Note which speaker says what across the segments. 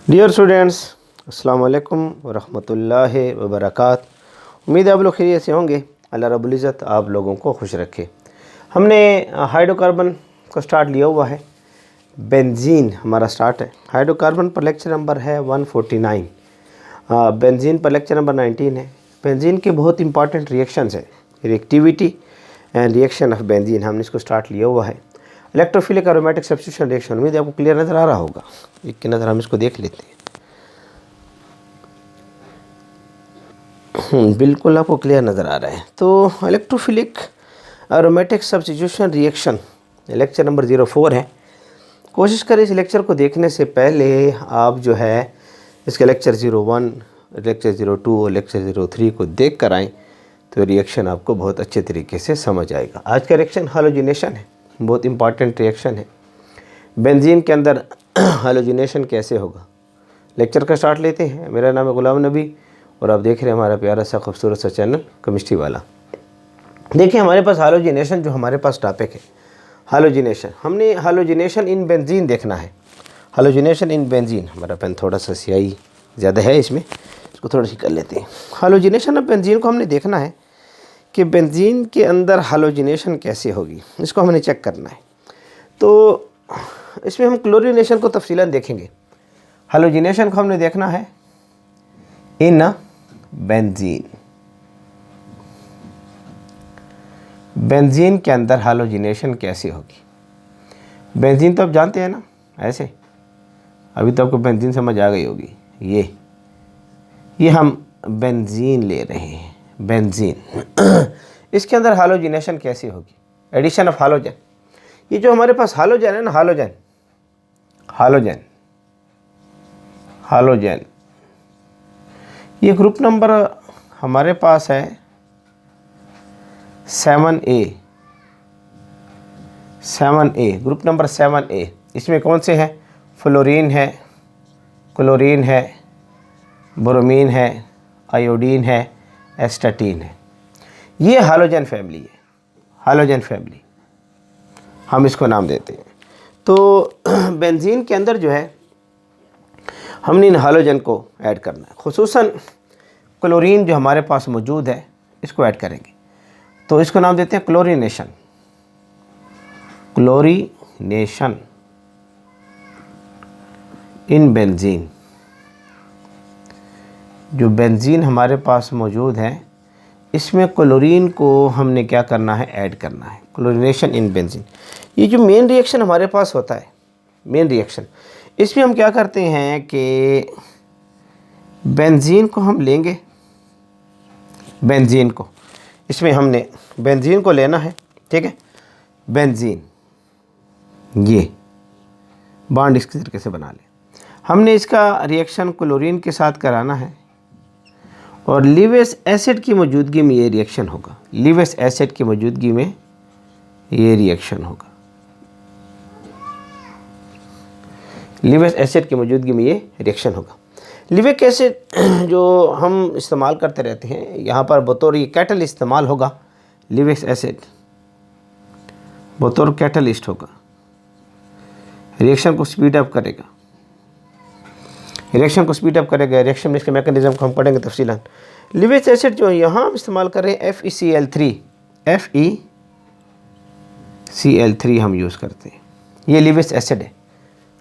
Speaker 1: Dear students, अस्सलाम वालेकुम वरहमतुल्लाहि वबरकातुहू। उम्मीद है आप लोग खैरियत से होंगे। अल्लाह रब्बुल इज़्ज़त आप लोगों को खुश रखे। हमने हाइड्रोकार्बन को स्टार्ट लिया हुआ है। बेंजीन हमारा स्टार्ट है। हाइड्रोकार्बन पर लेक्चर नंबर है 149। बेंजीन पर लेक्चर नंबर 19 है। बेंजीन के बहुत इंपॉर्टेंट रिएक्शंस है, reactivity and reaction of benzene. हमने इसको स्टार्ट लिया हुआ है। इलेक्ट्रोफिलिक एरोमेटिक सब्स्टिट्यूशन रिएक्शन, उम्मीद है आपको क्लियर नज़र आ रहा होगा। एक की नज़र हम इसको देख लेते हैं। बिल्कुल आपको क्लियर नज़र आ रहा है। तो electrophilic aromatic substitution reaction lecture number 04 है। कोशिश करें इस लेक्चर को देखने से पहले आप जो है इसके लेक्चर 01, लेक्चर 02 और लेक्चर 03 को देख कर आएँ तो रिएक्शन आपको बहुत अच्छे तरीके से समझ आएगा। आज का रिएक्शन हैलोजिनेशन है, बहुत इंपॉर्टेंट रिएक्शन है। बेंजीन के अंदर हैलोजिनेशन कैसे होगा, लेक्चर का स्टार्ट लेते हैं। मेरा नाम है गुलाम नबी और आप देख रहे हैं हमारा प्यारा सा खूबसूरत सा चैनल केमिस्ट्री वाला। देखिए हमारे पास हैलोजिनेशन जो हमारे पास टॉपिक है, हैलोजिनेशन। हमने हैलोजिनेशन इन बेंजीन देखना है। हैलोजिनेशन इन बेंजीन, हमारा पेन थोड़ा सा स्याही ज़्यादा है इसमें, इसको थोड़ा सी कर लेते हैं। हैलोजिनेशन ऑफ बेंजीन को हमने देखना है कि बेंजीन के अंदर हैलोजिनेशन कैसे होगी, इसको हमने चेक करना है। तो इसमें हम क्लोरीनेशन को तफसीलन देखेंगे। हैलोजिनेशन को हमने देखना है इन बेंजीन। बेंजीन के अंदर हैलोजिनेशन कैसे होगी। बेंजीन तो आप जानते हैं ना, ऐसे अभी तो आपको बेंजीन समझ आ गई होगी। ये हम बेंजीन ले रहे हैं, बेंजीन। इसके अंदर हैलोजिनेशन कैसी होगी, एडिशन ऑफ हैलोजन। ये जो हमारे पास हैलोजन है ना, हैलोजन हैलोजन हैलोजन, ये ग्रुप नंबर हमारे पास है 7A। 7A, group number 7A। इसमें कौन से हैं? फ्लोरीन है, क्लोरीन है, ब्रोमीन है, आयोडीन है, एस्टाटीन है। ये हैलोजन फैमिली है, हैलोजन फैमिली हम इसको नाम देते हैं। तो बेंजीन के अंदर जो है हमने इन हैलोजन को ऐड करना है। खुसूसन क्लोरीन जो हमारे पास मौजूद है इसको ऐड करेंगे, तो इसको नाम देते हैं क्लोरीनेशन। Chlorination in benzene. जो बेंजीन हमारे पास मौजूद है इसमें क्लोरीन को हमने क्या करना है, ऐड करना है। Chlorination in benzene. ये जो मेन रिएक्शन हमारे पास होता है, मेन रिएक्शन, इसमें हम क्या करते हैं कि बेंजीन को हम लेंगे, बेंजीन को, इसमें हमने बेंजीन को लेना है, ठीक है। बेंजीन ये बॉन्ड इस तरीके से बना लें। हमने इसका रिएक्शन क्लोरीन के साथ कराना है और लिवेस एसिड की मौजूदगी में ये रिएक्शन होगा। लिवेस एसिड की मौजूदगी में ये रिएक्शन होगा। लिवेस एसिड की मौजूदगी में ये रिएक्शन होगा। लिविक एसिड जो हम इस्तेमाल करते रहते हैं, यहाँ पर बतौर ये कैटलिस्ट इस्तेमाल होगा। लिविक एसिड बतौर कैटलिस्ट होगा, रिएक्शन को स्पीड अप करेगा, रिएक्शन को स्पीड अप करेगा। रिएक्शन में इसके मैकेनिज्म को हम पढ़ेंगे तफसीलन। लिविक एसिड जो यहाँ हम इस्तेमाल कर रहे हैं FeCl3, FeCl3 हम यूज़ करते हैं। ये लिविक एसिड है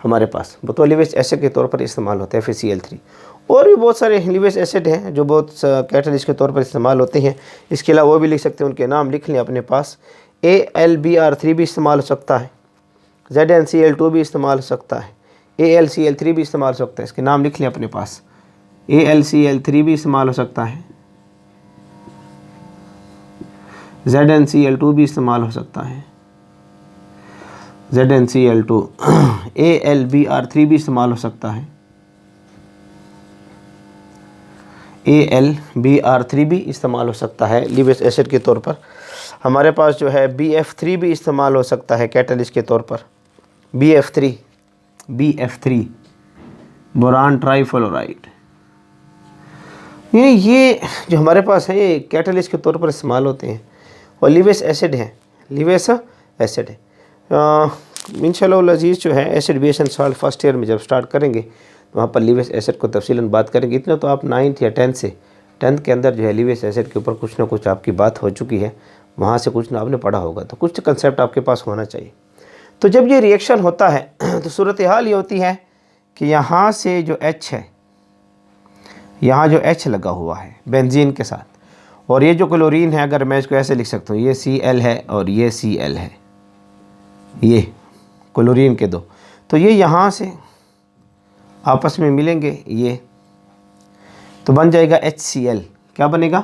Speaker 1: हमारे पास, बतौर लिविक एसिड के तौर पर इस्तेमाल होता है FeCl3। और भी बहुत सारे लिविक एसिड हैं जो बहुत कैटलिस्ट के तौर पर इस्तेमाल होते हैं। इसके अलावा वो भी लिख सकते हैं, उनके नाम लिख लें अपने पास। AlBr3 भी इस्तेमाल हो सकता है, ZnCl2 भी इस्तेमाल हो सकता है, AlCl3 भी इस्तेमाल हो सकता है। इसके नाम लिख लें अपने पास। AlCl3 भी इस्तेमाल हो सकता है, ZnCl2 भी इस्तेमाल हो सकता है, ZnCl2, AlBr3 भी इस्तेमाल हो सकता है, AlBr3 भी इस्तेमाल हो सकता है लिविक एसिड के तौर पर। हमारे पास जो है BF3 भी इस्तेमाल हो सकता है कैटलिस्ट के तौर पर। BF3 boron trifluoride. ये जो हमारे पास है ये कैटलिस्ट के तौर पर इस्तेमाल होते हैं और लिविक एसिड हैं, लिविक एसिड है। इंशाअल्लाह अज़ीज़ जो है acid base and salt first year में जब स्टार्ट करेंगे वहाँ पर लिवेज एसिड को तफसीलन बात करेंगे। इतना तो आप 9th या 10th के अंदर जो है लिवेज एसिड के ऊपर कुछ ना कुछ आपकी बात हो चुकी है, वहाँ से कुछ ना आपने पढ़ा होगा, तो कुछ कंसेप्ट आपके पास होना चाहिए। तो जब ये रिएक्शन होता है तो सूरत हाल ये होती है कि यहाँ से जो H है, यहाँ जो H लगा हुआ है बेंजीन के साथ, और ये जो क्लोरीन है, अगर मैं इसको ऐसे लिख सकता हूँ, ये Cl है और ये Cl है, ये क्लोरीन के दो, तो ये यहाँ से आपस में मिलेंगे, ये तो बन जाएगा HCl। क्या बनेगा?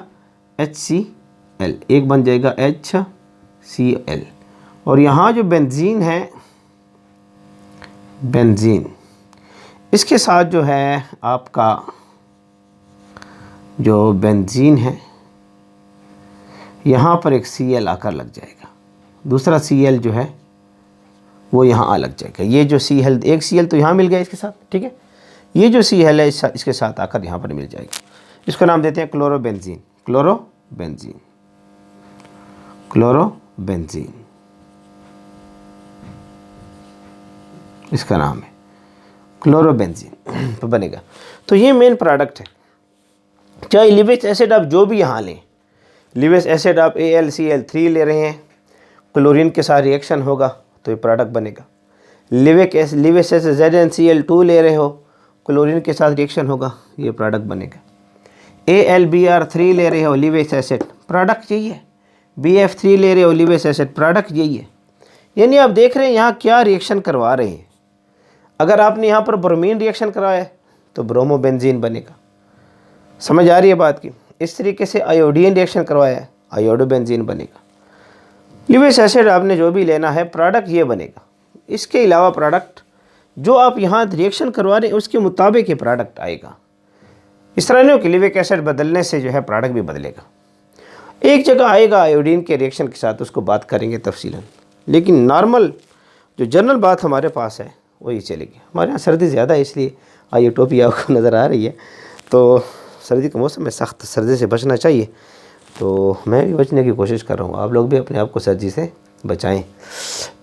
Speaker 1: HCl। एक बन जाएगा HCl। और यहाँ जो बेंजीन है, बेंजीन, इसके साथ जो है आपका जो बेंजीन है, यहाँ पर एक Cl आकर लग जाएगा, दूसरा Cl जो है वो यहाँ आ लग जाएगा। ये जो Cl, एक Cl तो यहाँ मिल गया इसके साथ, ठीक है, ये जो Cl है इसके साथ आकर यहाँ पर मिल जाएगा। इसको नाम देते हैं क्लोरोबेंजीन। क्लोरोबेंजीन, क्लोरोबेंजीन इसका नाम है, क्लोरोबेंजीन तो बनेगा। तो ये मेन प्रोडक्ट है। चाहे लिविक एसिड आप जो भी यहाँ लें, लिविक एसिड आप AlCl3 ले रहे हैं, क्लोरीन के साथ रिएक्शन होगा तो ये प्रोडक्ट बनेगा। लिविक एसिड ZnCl2 ले रहे हो, क्लोरीन के साथ रिएक्शन होगा, ये प्रोडक्ट बनेगा। AlBr3 ले रहे हो लिविक एसिड, प्रोडक्ट यही है। BF3 ले रहे हो लिविक एसिड, प्रोडक्ट यही है। यानी आप देख रहे हैं यहाँ क्या रिएक्शन करवा रहे हैं। अगर आपने यहाँ पर ब्रोमीन रिएक्शन कराया है तो ब्रोमोबेंजीन बनेगा। समझ आ रही है बात की? इस तरीके से आयोडीन रिएक्शन करवाया है, आयोडोबेंजीन बनेगा। लिविक एसिड आपने जो भी लेना है, प्रोडक्ट ये बनेगा। इसके अलावा प्रोडक्ट जो आप यहाँ रिएक्शन करवा रहे हैं उसके मुताबिक ये प्रोडक्ट आएगा। इस तरह नहीं हो कि लिविक एसिड बदलने से जो है प्रोडक्ट भी बदलेगा। एक जगह आएगा आयोडीन के रिएक्शन के साथ, उसको बात करेंगे तफसीलन, लेकिन नॉर्मल जो जनरल बात हमारे पास है वही चलेगी। हमारे यहाँ सर्दी ज़्यादा है, इसलिए ये टोपी आपको नज़र आ रही है। तो सर्दी का मौसम में सख्त सर्दी से बचना चाहिए, तो मैं भी बचने की कोशिश कर रहा हूँ, आप लोग भी अपने आप को सर्दी से बचाएं।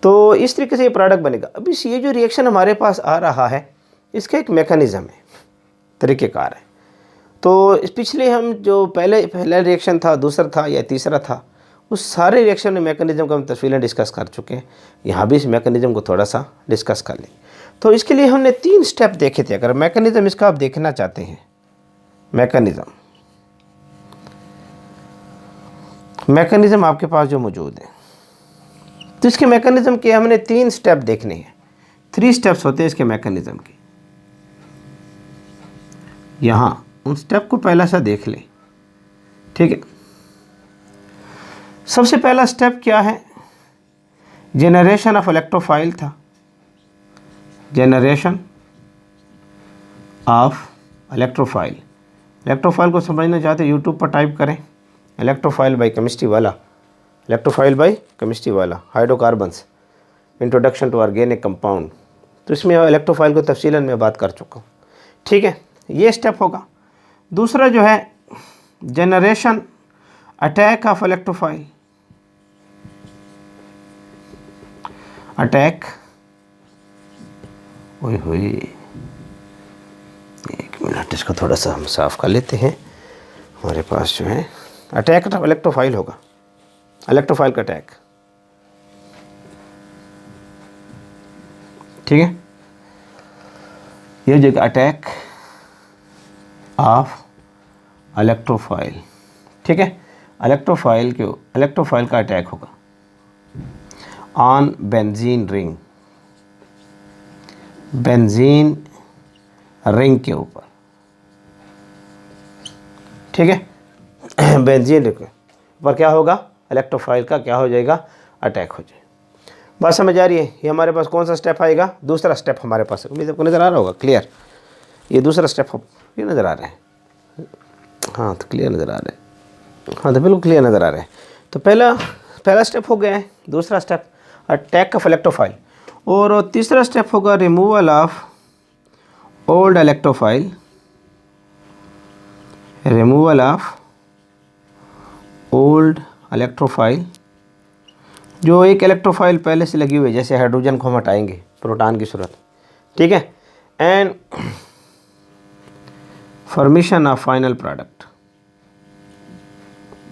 Speaker 1: तो इस तरीके से ये प्रोडक्ट बनेगा। अब इस ये जो रिएक्शन हमारे पास आ रहा है, इसका एक मेकनिज़म है, तरीक़ेकार है। तो इस पिछले हम जो पहला रिएक्शन था, दूसरा था या तीसरा था, उस सारे रिएक्शन में मैकेनिज़्म को हम तफसीलन डिस्कस कर चुके हैं। यहाँ भी इस मैकेनिज़्म को थोड़ा सा डिस्कस कर लें। तो इसके लिए हमने 3 स्टेप देखे थे। अगर मैकेनिज़्म इसका आप देखना चाहते हैं, मैकेनिज़्म आपके पास जो मौजूद है, तो इसके मैकेनिज़्म के हमने 3 स्टेप देखने हैं। 3 स्टेप्स होते हैं इसके मैकेनिज़्म के। यहाँ उन स्टेप को पहला सा देख लें, ठीक है। सबसे पहला स्टेप क्या है? जेनरेशन ऑफ इलेक्ट्रोफाइल था। Generation of electrophile. इलेक्ट्रोफाइल को समझना चाहते यूट्यूब पर टाइप करें इलेक्ट्रोफाइल बाय केमिस्ट्री वाला, इलेक्ट्रोफाइल बाय केमिस्ट्री वाला, hydrocarbons, introduction to organic compound. तो इसमें इलेक्ट्रोफाइल को तफसीलन में बात कर चुका हूँ, ठीक है। ये स्टेप होगा। दूसरा जो है generation attack of electrophile. Attack, ओए होए, एक मिनट, इसको थोड़ा सा हम साफ़ कर लेते हैं। हमारे पास जो है अटैक ऑफ इलेक्ट्रोफाइल होगा, इलेक्ट्रोफाइल का अटैक, ठीक है। ये जो अटैक ऑफ इलेक्ट्रोफाइल, ठीक है, इलेक्ट्रोफाइल का अटैक होगा on benzene ring, benzene ring के ऊपर, ठीक है। बेंजीन रिंग के ऊपर क्या होगा? इलेक्ट्रोफाइल का क्या हो जाएगा? अटैक हो जाएगा। बात समझ आ रही है? ये हमारे पास कौन सा स्टेप आएगा? दूसरा स्टेप हमारे पास है। उम्मीद आपको नज़र आ रहा होगा क्लियर। ये दूसरा स्टेप ये नज़र आ रहा है, हाँ तो क्लियर नज़र आ रहा है, हाँ तो बिल्कुल क्लियर नज़र आ रहा है। तो पहला स्टेप हो गया है। दूसरा स्टेप अटैक ऑफ इलेक्ट्रोफाइल, और तीसरा स्टेप होगा removal of old electrophile, removal of old electrophile. जो एक इलेक्ट्रोफाइल पहले से लगी हुई है, जैसे हाइड्रोजन को हम हटाएंगे प्रोटॉन की सूरत, ठीक है। And formation of final product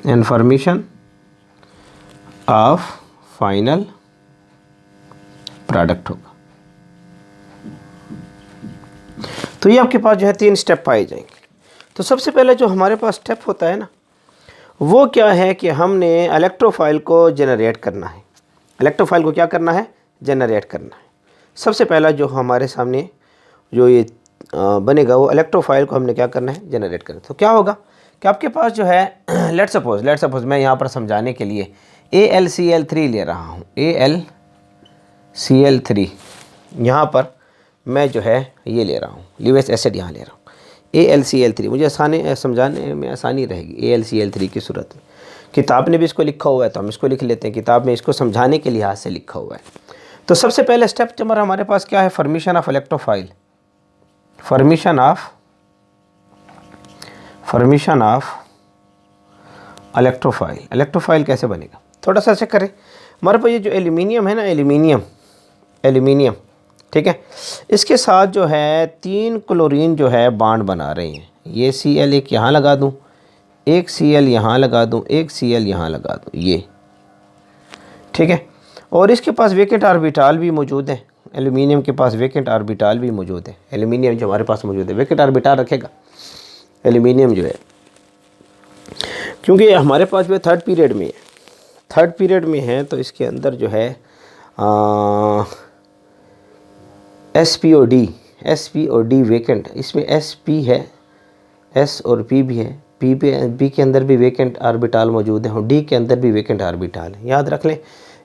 Speaker 1: and formation of final product होगा। तो ये आपके पास जो है 3 स्टेप पाए जाएंगे। तो सबसे पहले जो हमारे पास स्टेप होता है ना, वो क्या है कि हमने इलेक्ट्रोफाइल को जनरेट करना है। इलेक्ट्रोफाइल को क्या करना है? जनरेट करना है। सबसे पहला जो हमारे सामने जो ये बनेगा वो इलेक्ट्रोफाइल को हमने क्या करना है? जनरेट करना। तो क्या होगा कि आपके पास जो है लेट सपोज मैं यहाँ पर समझाने के लिए AlCl3 ले रहा हूँ। AlCl3 यहाँ पर मैं जो है ये ले रहा हूँ, लिविक एसिड यहाँ ले रहा हूँ AlCl3। मुझे समझाने में आसानी रहेगी AlCl3 की सूरत में। किताब ने भी इसको लिखा हुआ है तो हम इसको लिख लेते हैं, किताब में इसको समझाने के लिहाज से लिखा हुआ है। तो सबसे पहले स्टेप नंबर हमारे पास क्या है? Formation of electrophile. Formation of electrophile. Electrophile कैसे बनेगा? थोड़ा सा ऐसे करें। हमारे पास ये जो एल्यूमिनियम है ना, एल्यूमिनियम, ठीक है, इसके साथ जो है 3 क्लोरीन जो है बॉन्ड बना रहे हैं। ये Cl एक यहाँ लगा दूँ, एक Cl यहाँ लगा दूँ, एक Cl यहाँ लगा दूँ, ये ठीक है। और इसके पास वेकेंट ऑर्बिटल भी मौजूद है। एल्यूमिनियम के पास वेकेंट ऑर्बिटल भी मौजूद है। एल्यूमिनियम जो हमारे पास मौजूद है वेकेंट ऑर्बिटल रखेगा एल्यूमिनियम जो है, क्योंकि हमारे पास जो थर्ड पीरियड में है तो इसके अंदर जो है SPOD वेकेंट, इसमें SP है, S और P भी है। P के अंदर भी वेकेंट ऑर्बिटल मौजूद है और D के अंदर भी वेकेंट ऑर्बिटल है। याद रख लें,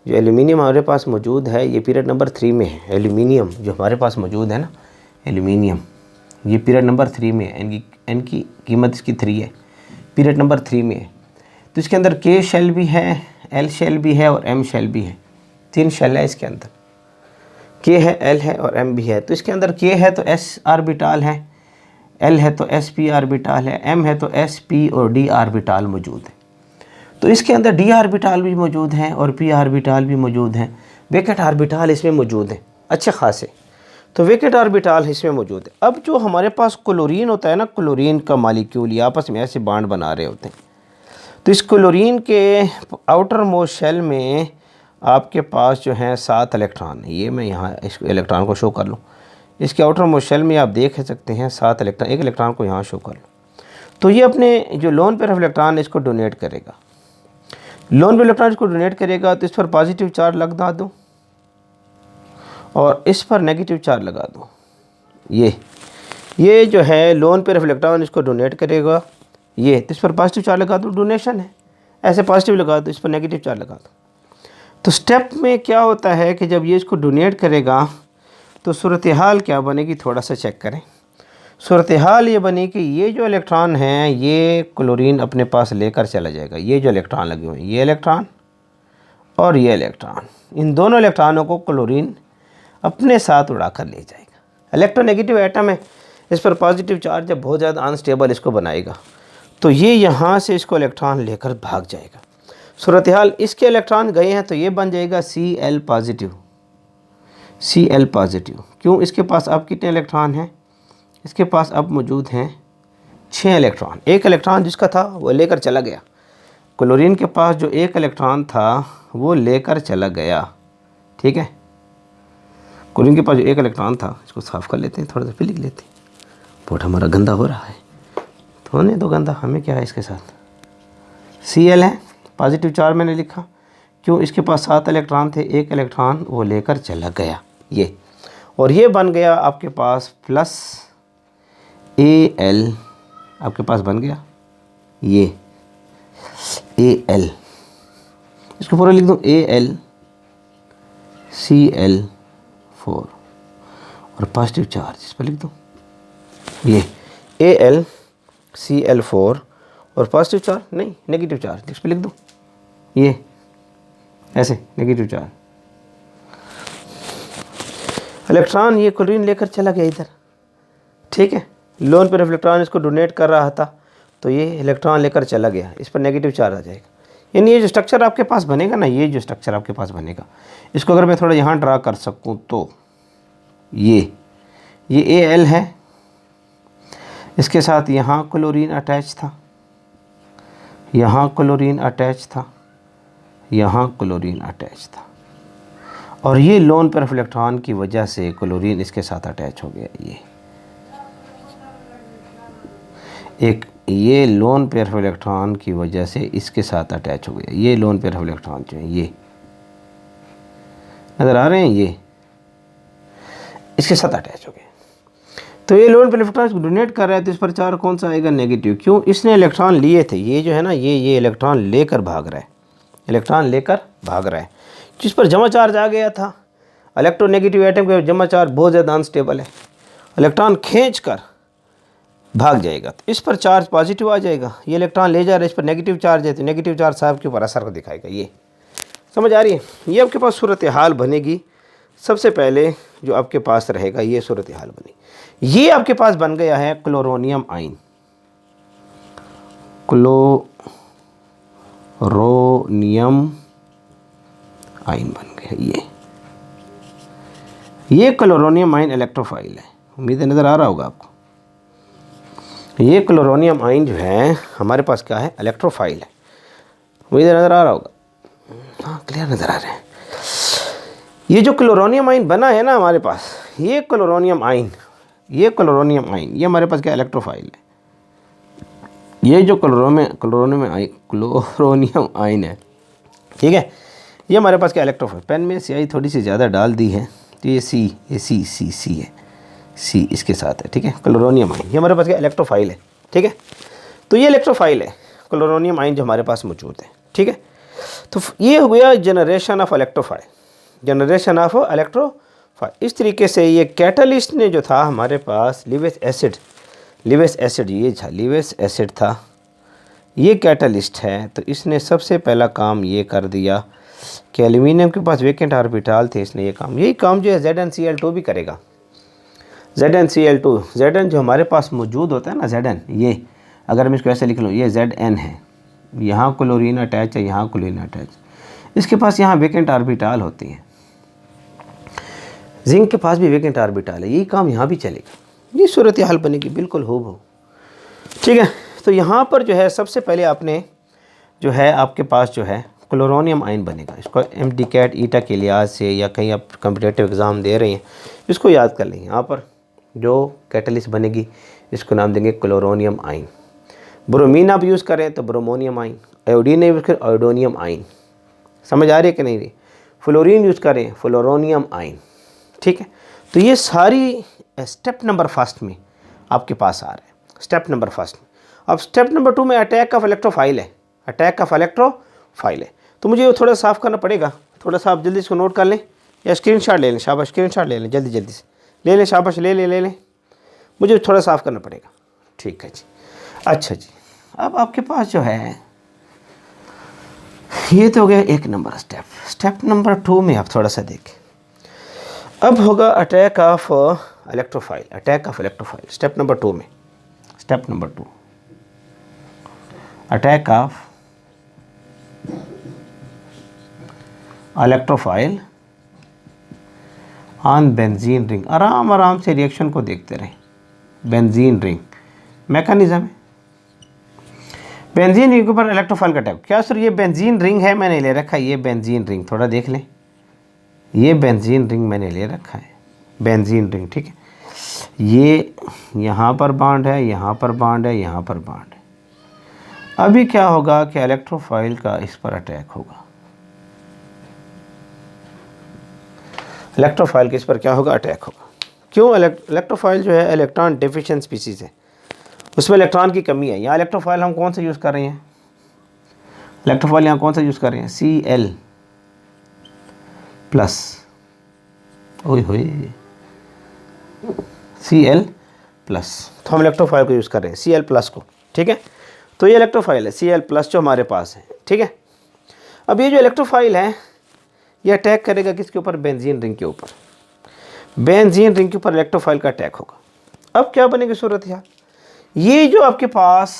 Speaker 1: जो एल्यूमिनियम हमारे पास मौजूद है ये पीरियड नंबर 3 में है। एल्यूमिनियम जो हमारे पास मौजूद है ना, एल्यूमिनियम ये पीरियड नंबर 3 में है। N की कीमत इसकी 3 है, पीरियड नंबर 3 में है। तो इसके अंदर K शेल भी है, L शेल भी है और M शेल भी है। 3 शेल है इसके अंदर, K है, L है और M भी है। तो इसके अंदर K है तो S ऑर्बिटल है, L है तो SP ऑर्बिटल है, M है तो SP और D ऑर्बिटल मौजूद है। तो इसके अंदर D ऑर्बिटल भी मौजूद हैं और P ऑर्बिटल भी मौजूद हैं। वेकेंट ऑर्बिटल इसमें मौजूद हैं अच्छे खासे, तो वेकेंट ऑर्बिटल इसमें मौजूद है। अब जो हमारे पास क्लोरीन होता है ना, क्लोरीन का मॉलिक्यूल ये आपस में ऐसे बॉन्ड बना रहे होते हैं। तो इस क्लोरीन के आउटर मोस्ट शेल में आपके पास जो है 7 इलेक्ट्रॉन है। ये मैं यहाँ इस इलेक्ट्रॉन को शो कर लूँ। इसके आउटर मोस्ट शेल में आप देख सकते हैं 7 इलेक्ट्रॉन, एक इलेक्ट्रॉन को यहाँ शो कर लूँ। तो ये अपने जो लोन पेयर ऑफ इलेक्ट्रॉन इसको डोनेट करेगा। लोन पेयर इलेक्ट्रॉन इसको डोनेट करेगा तो इस पर पॉजिटिव चार्ज लगा दूँ और इस पर नेगेटिव चार्ज लगा दूँ। ये जो है लोन पेयर ऑफ इलेक्ट्रॉन इसको डोनेट करेगा। ये तो इस पर पॉजिटिव चार्ज लगा दूँ, डोनेशन है। ऐसे पॉजिटिव लगा दो, इस पर नेगेटिव चार्ज लगा दो। तो स्टेप में क्या होता है कि जब ये इसको डोनेट करेगा तो सूरत हाल क्या बनेगी, थोड़ा सा चेक करें। सूरत हाल ये बनी कि ये जो इलेक्ट्रॉन हैं ये क्लोरीन अपने पास लेकर चला जाएगा। ये जो इलेक्ट्रॉन लगे हुए हैं, ये इलेक्ट्रॉन और ये इलेक्ट्रॉन, इन दोनों इलेक्ट्रॉनों को क्लोरीन अपने साथ उड़ा कर ले जाएगा। इलेक्ट्रोनेगेटिव एटम है, इस पर पॉजिटिव चार्ज जब बहुत ज़्यादा अनस्टेबल इसको बनाएगा तो ये यहाँ से इसको इलेक्ट्रॉन लेकर भाग जाएगा। सूरत हाल इसके इलेक्ट्रॉन गए हैं तो ये बन जाएगा Cl पॉजिटिव। क्यों? इसके पास अब कितने इलेक्ट्रॉन हैं? इसके पास अब मौजूद हैं 6 इलेक्ट्रॉन। एक इलेक्ट्रॉन जिसका था वो लेकर चला गया। क्लोरीन के पास जो एक इलेक्ट्रॉन था वो लेकर चला गया, ठीक है। क्लोरीन के पास जो एक इलेक्ट्रॉन था, इसको साफ़ कर लेते हैं, थोड़ा सा फिर लिख लेते हैं। पोट हमारा गंदा हो रहा है, तो होने दो गंदा, हमें क्या है इसके साथ। Cl है, पॉजिटिव चार्ज मैंने लिखा। क्यों? इसके पास 7 इलेक्ट्रॉन थे, एक इलेक्ट्रॉन वो लेकर चला गया ये, और ये बन गया आपके पास प्लस Al, आपके पास बन गया ये Al। इसको पूरा लिख दूँ AlCl4 और पॉजिटिव चार्ज इस पर लिख दूँ ये AlCl4 और पॉजिटिव चार्ज नहीं नेगेटिव चार्ज इस पर लिख दूँ ये ऐसे नेगेटिव चार्ज। इलेक्ट्रॉन ये क्लोरीन लेकर चला गया इधर, ठीक है। लोन पेयर ऑफ इलेक्ट्रॉन इसको डोनेट कर रहा था तो ये इलेक्ट्रॉन लेकर चला गया, इस पर नेगेटिव चार्ज आ जाएगा। यानी ये जो स्ट्रक्चर आपके पास बनेगा ना, ये जो स्ट्रक्चर आपके पास बनेगा, इसको अगर मैं थोड़ा यहाँ ड्रा कर सकूँ तो ये Al है, इसके साथ यहाँ क्लोरीन अटैच था, यहाँ क्लोरीन अटैच था, यहाँ क्लोरीन अटैच था, और ये लोन पेयर ऑफ इलेक्ट्रॉन की वजह से क्लोरीन इसके साथ अटैच हो गया। ये लोन पेयर ऑफ इलेक्ट्रॉन की वजह से इसके साथ अटैच हो गया। ये लोन पेयर ऑफ इलेक्ट्रॉन जो है, ये नज़र आ रहे हैं, ये इसके साथ अटैच हो गए। तो ये lone pair of electron donate कर रहा है, तो इस पर चार्ज कौन सा आएगा? नेगेटिव। क्यों? इसने इलेक्ट्रॉन लिए थे, ये जो है ना, ये इलेक्ट्रॉन लेकर भाग रहा है, इलेक्ट्रॉन लेकर भाग रहा है, जिस पर जमा चार्ज आ गया था। इलेक्ट्रोनेगेटिव एटम का जमा चार्ज बहुत ज़्यादा अनस्टेबल है, इलेक्ट्रॉन खींच कर भाग जाएगा, तो इस पर चार्ज पॉजिटिव आ जाएगा। ये इलेक्ट्रॉन ले जा रहा है, इस पर नेगेटिव चार्ज है, तो नेगेटिव चार्ज साहब के ऊपर असर को दिखाएगा। ये समझ आ रही है? ये आपके पास सूरत हाल बनेगी। सबसे पहले जो आपके पास रहेगा, ये सूरत हाल बनेगी। ये आपके पास बन गया है क्लोरोनियम आइन, क्लोरोनियम आइन बन गया। ये क्लोरोनियम आइन इलेक्ट्रोफाइल है, उम्मीद है नज़र आ रहा होगा आपको। ये क्लोरोनियम आइन जो है हमारे पास क्या है? इलेक्ट्रोफाइल है, उम्मीद है नज़र आ रहा होगा। हाँ, क्लियर नज़र आ रहे हैं। ये जो क्लोरोनियम आइन बना है ना हमारे पास, ये क्लोरोनियम आइन, ये हमारे पास क्या? इलेक्ट्रोफाइल है। ये जो क्लोरोनियम आइन है, ठीक है, ये हमारे पास क्या? इलेक्ट्रोफाइल। पेन में स्याही थोड़ी सी ज़्यादा डाल दी है, तो ये सी है, सी इसके साथ है, ठीक है। क्लोरोनियम आइन ये हमारे पास क्या? इलेक्ट्रोफाइल है, ठीक है। तो ये इलेक्ट्रोफाइल है, क्लोरोनियम आइन जो हमारे पास मौजूद है, ठीक है। तो ये हो गया generation of electrophile, generation of electrophile. इस तरीके से ये कैटलिस्ट ने जो था हमारे पास लिवेस एसिड, ये था लिवेस एसिड था, ये कैटलिस्ट है। तो इसने सबसे पहला काम ये कर दिया कि एल्यूमिनियम के पास वेकेंट ऑर्बिटल थे, इसने यही काम जो है ZnCl2 भी करेगा। ZnCl2, Zn जो हमारे पास मौजूद होता है ना, Zn, ये अगर मैं इसको ऐसे लिख लूँ, ये Zn है, यहाँ क्लोरीन अटैच है, यहाँ क्लोरीन अटैच, इसके पास यहाँ वेकेंट ऑर्बिटल होती हैं। जिंक के पास भी वेकेंट ऑर्बिटल है, यही काम यहाँ भी चलेगा। ये सूरत हाल बनेगी बिल्कुल हूबहू, ठीक है। तो यहाँ पर जो है सबसे पहले आपने जो है आपके पास जो है क्लोरोनियम आइन बनेगा। इसको MDCAT ईटा के लिहाज से या कहीं आप कम्पिटेटिव एग्ज़ाम दे रहे हैं, इसको याद कर लें। यहाँ पर जो कैटलिस्ट बनेगी इसको नाम देंगे क्लोरोनियम आइन। ब्रोमीन आप यूज़ करें तो ब्रोमोनियम आइन, आयोडीन यूज़ करें आयोडोनियम आइन, समझ आ रही है कि नहीं रही। फ्लोरीन यूज़ करें फ्लोरोनियम आइन, ठीक है। तो ये सारी स्टेप नंबर फर्स्ट में आपके पास आ रहे हैं, स्टेप नंबर फर्स्ट में। अब स्टेप नंबर 2 में अटैक ऑफ इलेक्ट्रोफाइल है, अटैक ऑफ इलेक्ट्रोफाइल है। तो मुझे ये थोड़ा साफ़ करना पड़ेगा, थोड़ा सा आप जल्दी इसको नोट कर लें या स्क्रीनशॉट ले लें। शाबाश, स्क्रीनशॉट ले लें, जल्दी से ले लें, शाबाश, ले लें। मुझे थोड़ा साफ़ करना पड़ेगा, ठीक है जी। अच्छा जी, अब आपके पास जो है ये तो हो गया एक नंबर स्टेप। स्टेप नंबर 2 में आप थोड़ा सा देखें, अब होगा attack of electrophile, attack of electrophile. Step number 2 में, step number 2, attack of electrophile on benzene ring. आराम से रिएक्शन को देखते रहें। बेंजीन रिंग मैकेनिज्म है, बेंजीन रिंग के ऊपर इलेक्ट्रोफाइल का अटैक। क्या सर ये बेंजीन रिंग है? मैंने ले रखा है ये बेंजीन रिंग, थोड़ा देख लें, ये बेंजीन रिंग मैंने ले रखा है, बेंजीन रिंग, ठीक है। ये यहाँ पर बॉन्ड है, यहाँ पर बॉन्ड है, यहाँ पर बॉन्ड है। अभी क्या होगा कि इलेक्ट्रोफाइल का इस पर अटैक होगा, इलेक्ट्रोफाइल के इस पर क्या होगा? अटैक होगा। क्यों? इलेक्ट्रोफाइल जो है इलेक्ट्रॉन डेफिशिएंट स्पीसीज़ है, उसमें इलेक्ट्रॉन की कमी है। यहाँ इलेक्ट्रोफाइल हम कौन सा यूज़ कर रहे हैं? इलेक्ट्रोफाइल यहाँ कौन सा यूज़ कर रहे हैं? Cl+, ओए होए, Cl+, तो हम इलेक्ट्रोफाइल को यूज़ कर रहे हैं Cl+ को, ठीक है। तो ये इलेक्ट्रोफाइल है Cl+ जो हमारे पास है, ठीक है। अब ये जो इलेक्ट्रोफाइल है ये अटैक करेगा किसके ऊपर? बेंजीन रिंग के ऊपर। बेंजीन रिंग के ऊपर इलेक्ट्रोफाइल का अटैक होगा। अब क्या बनेगी सूरत यार? ये जो आपके पास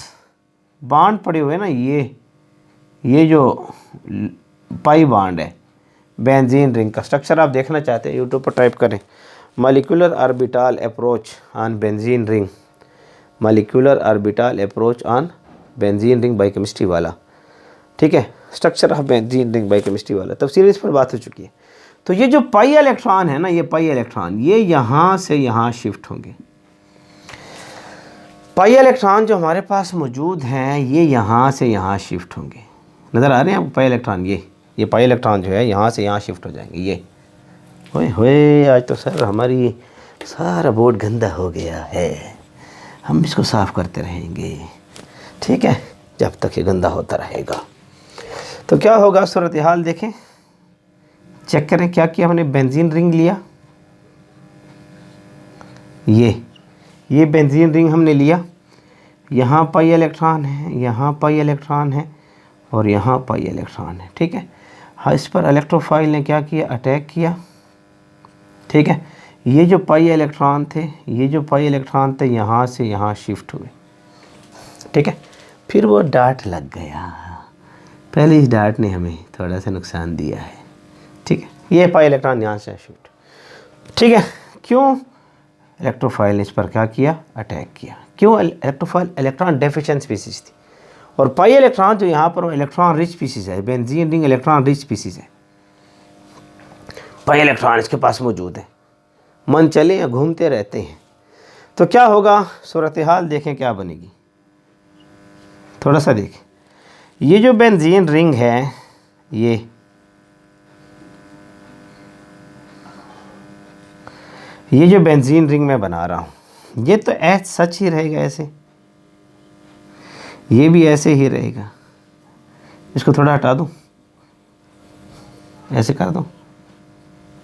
Speaker 1: बांड पड़े हुए हैं ना, ये जो पाई बांड है बेंजीन रिंग का, स्ट्रक्चर आप देखना चाहते हैं यूट्यूब पर टाइप करें molecular orbital approach on benzene ring, molecular orbital approach on benzene ring biochemistry वाला, ठीक है, structure of benzene ring biochemistry वाला, तफसील इस पर बात हो चुकी है। तो ये जो पाई इलेक्ट्रॉन है ना, ये पाई इलेक्ट्रॉन ये यहाँ से यहाँ शिफ्ट होंगे। पाई इलेक्ट्रॉन जो हमारे पास मौजूद हैं ये यहाँ से यहाँ शिफ्ट होंगे। नज़र आ रहे हैं आपको पाई इलेक्ट्रॉन? ये पाई इलेक्ट्रॉन जो है यहाँ से यहाँ शिफ्ट हो जाएंगे। ये ओए होए, आज तो सर हमारी सारा बोर्ड गंदा हो गया है, हम इसको साफ़ करते रहेंगे, ठीक है, जब तक ये गंदा होता रहेगा। तो क्या होगा सूरत हाल देखें, चेक करें क्या किया हमने। बेंजीन रिंग लिया, ये बेंजीन रिंग हमने लिया, यहाँ पाई इलेक्ट्रॉन है, यहाँ पाई इलेक्ट्रॉन है और यहाँ पाई इलेक्ट्रॉन है, ठीक है। हाँ, इस पर इलेक्ट्रोफाइल ने क्या किया, अटैक किया, ठीक है। ये जो पाई इलेक्ट्रॉन थे, ये जो पाई इलेक्ट्रॉन थे यहाँ से यहाँ शिफ्ट हुए, ठीक है। फिर वो डार्ट लग गया, पहले इस डार्ट ने हमें थोड़ा सा नुकसान दिया है, ठीक है। ये पाई इलेक्ट्रॉन यहाँ से शिफ्ट, ठीक है। क्यों? इलेक्ट्रोफाइल ने इस पर क्या किया, अटैक किया। क्यों? इलेक्ट्रोफाइल इलेक्ट्रॉन डेफिशिएंट स्पीसीज थी और पाई इलेक्ट्रॉन जो यहाँ पर इलेक्ट्रॉन रिच स्पीसीज है, benzene ring electron rich species है। पाई इलेक्ट्रॉन इसके पास मौजूद है, मन चले या घूमते रहते हैं। तो क्या होगा, सूरत हाल देखें क्या बनेगी, थोड़ा सा देखें। ये जो बेंजीन रिंग है, ये जो बेंजीन रिंग मैं बना रहा हूँ, ये तो ऐसे सच ही रहेगा, ऐसे ये भी ऐसे ही रहेगा। इसको थोड़ा हटा दूँ, ऐसे कर दूँ।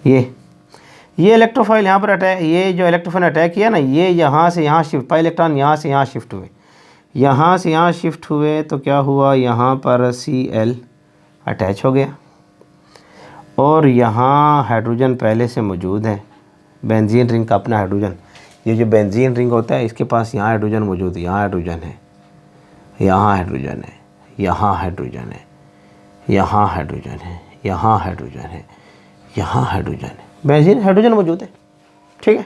Speaker 1: ये इलेक्ट्रोफाइल यहाँ पर अटैक, ये जो इलेक्ट्रोफाइल अटैक किया ना, ये यहाँ से यहाँ शिफ्ट, पाई इलेक्ट्रॉन यहाँ से यहाँ शिफ्ट हुए, यहाँ से यहाँ शिफ्ट हुए। तो क्या हुआ, यहाँ पर Cl अटैच हो गया और यहाँ हाइड्रोजन पहले से मौजूद है, बेंजीन रिंग का अपना हाइड्रोजन। ये जो बेंजीन रिंग होता है इसके पास यहाँ हाइड्रोजन मौजूद है, यहाँ हाइड्रोजन है, यहाँ हाइड्रोजन है, यहाँ हाइड्रोजन है, यहाँ हाइड्रोजन है, यहाँ हाइड्रोजन है, यहाँ हाइड्रोजन है, बेंजीन हाइड्रोजन मौजूद है, ठीक है।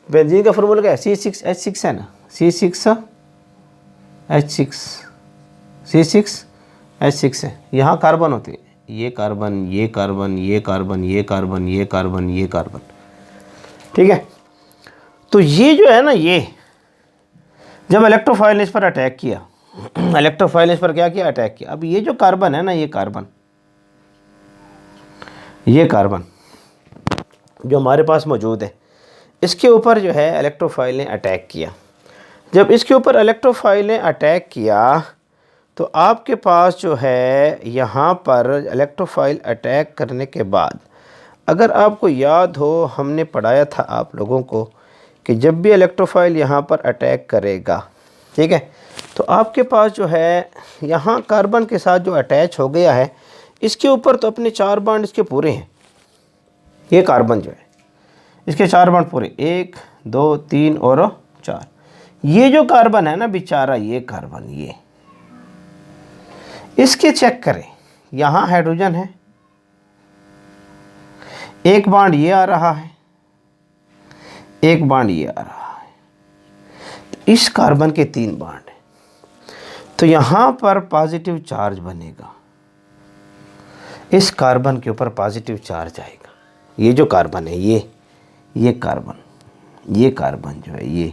Speaker 1: बेंजीन का फॉर्मूला क्या है, C6H6 है ना, C6H6 है। यहाँ कार्बन होते हैं, ये कार्बन, ये कार्बन, ये कार्बन, ये कार्बन, ये कार्बन, ये कार्बन, ठीक है। तो ये जो है ना, ये जब इलेक्ट्रोफाइल ने इस पर अटैक किया, इलेक्ट्रोफाइल ने इस पर क्या किया, अटैक किया। अब ये जो कार्बन है ना, ये कार्बन जो हमारे पास मौजूद है, इसके ऊपर जो है इलेक्ट्रोफाइल ने अटैक किया। जब इसके ऊपर इलेक्ट्रोफाइल ने अटैक किया तो आपके पास जो है यहाँ पर इलेक्ट्रोफाइल अटैक करने के बाद, अगर आपको याद हो, हमने पढ़ाया था आप लोगों को कि जब भी इलेक्ट्रोफाइल यहाँ पर अटैक करेगा, ठीक है, तो आपके पास जो है यहाँ कार्बन के साथ जो अटैच हो गया है, इसके ऊपर तो अपने 4 बॉन्ड इसके पूरे हैं। ये कार्बन जो है इसके 4 बॉन्ड पूरे, 1 2 3 और 4। ये जो कार्बन है ना बेचारा, ये कार्बन, ये इसके चेक करें, यहाँ हाइड्रोजन है, 1 बॉन्ड ये आ रहा है, 1 बॉन्ड ये आ रहा है, तो इस कार्बन के 3 बॉन्ड हैं। तो यहाँ पर पॉजिटिव चार्ज बनेगा, इस कार्बन के ऊपर पॉजिटिव चार्ज आएगा। ये जो कार्बन है, ये कार्बन जो है, ये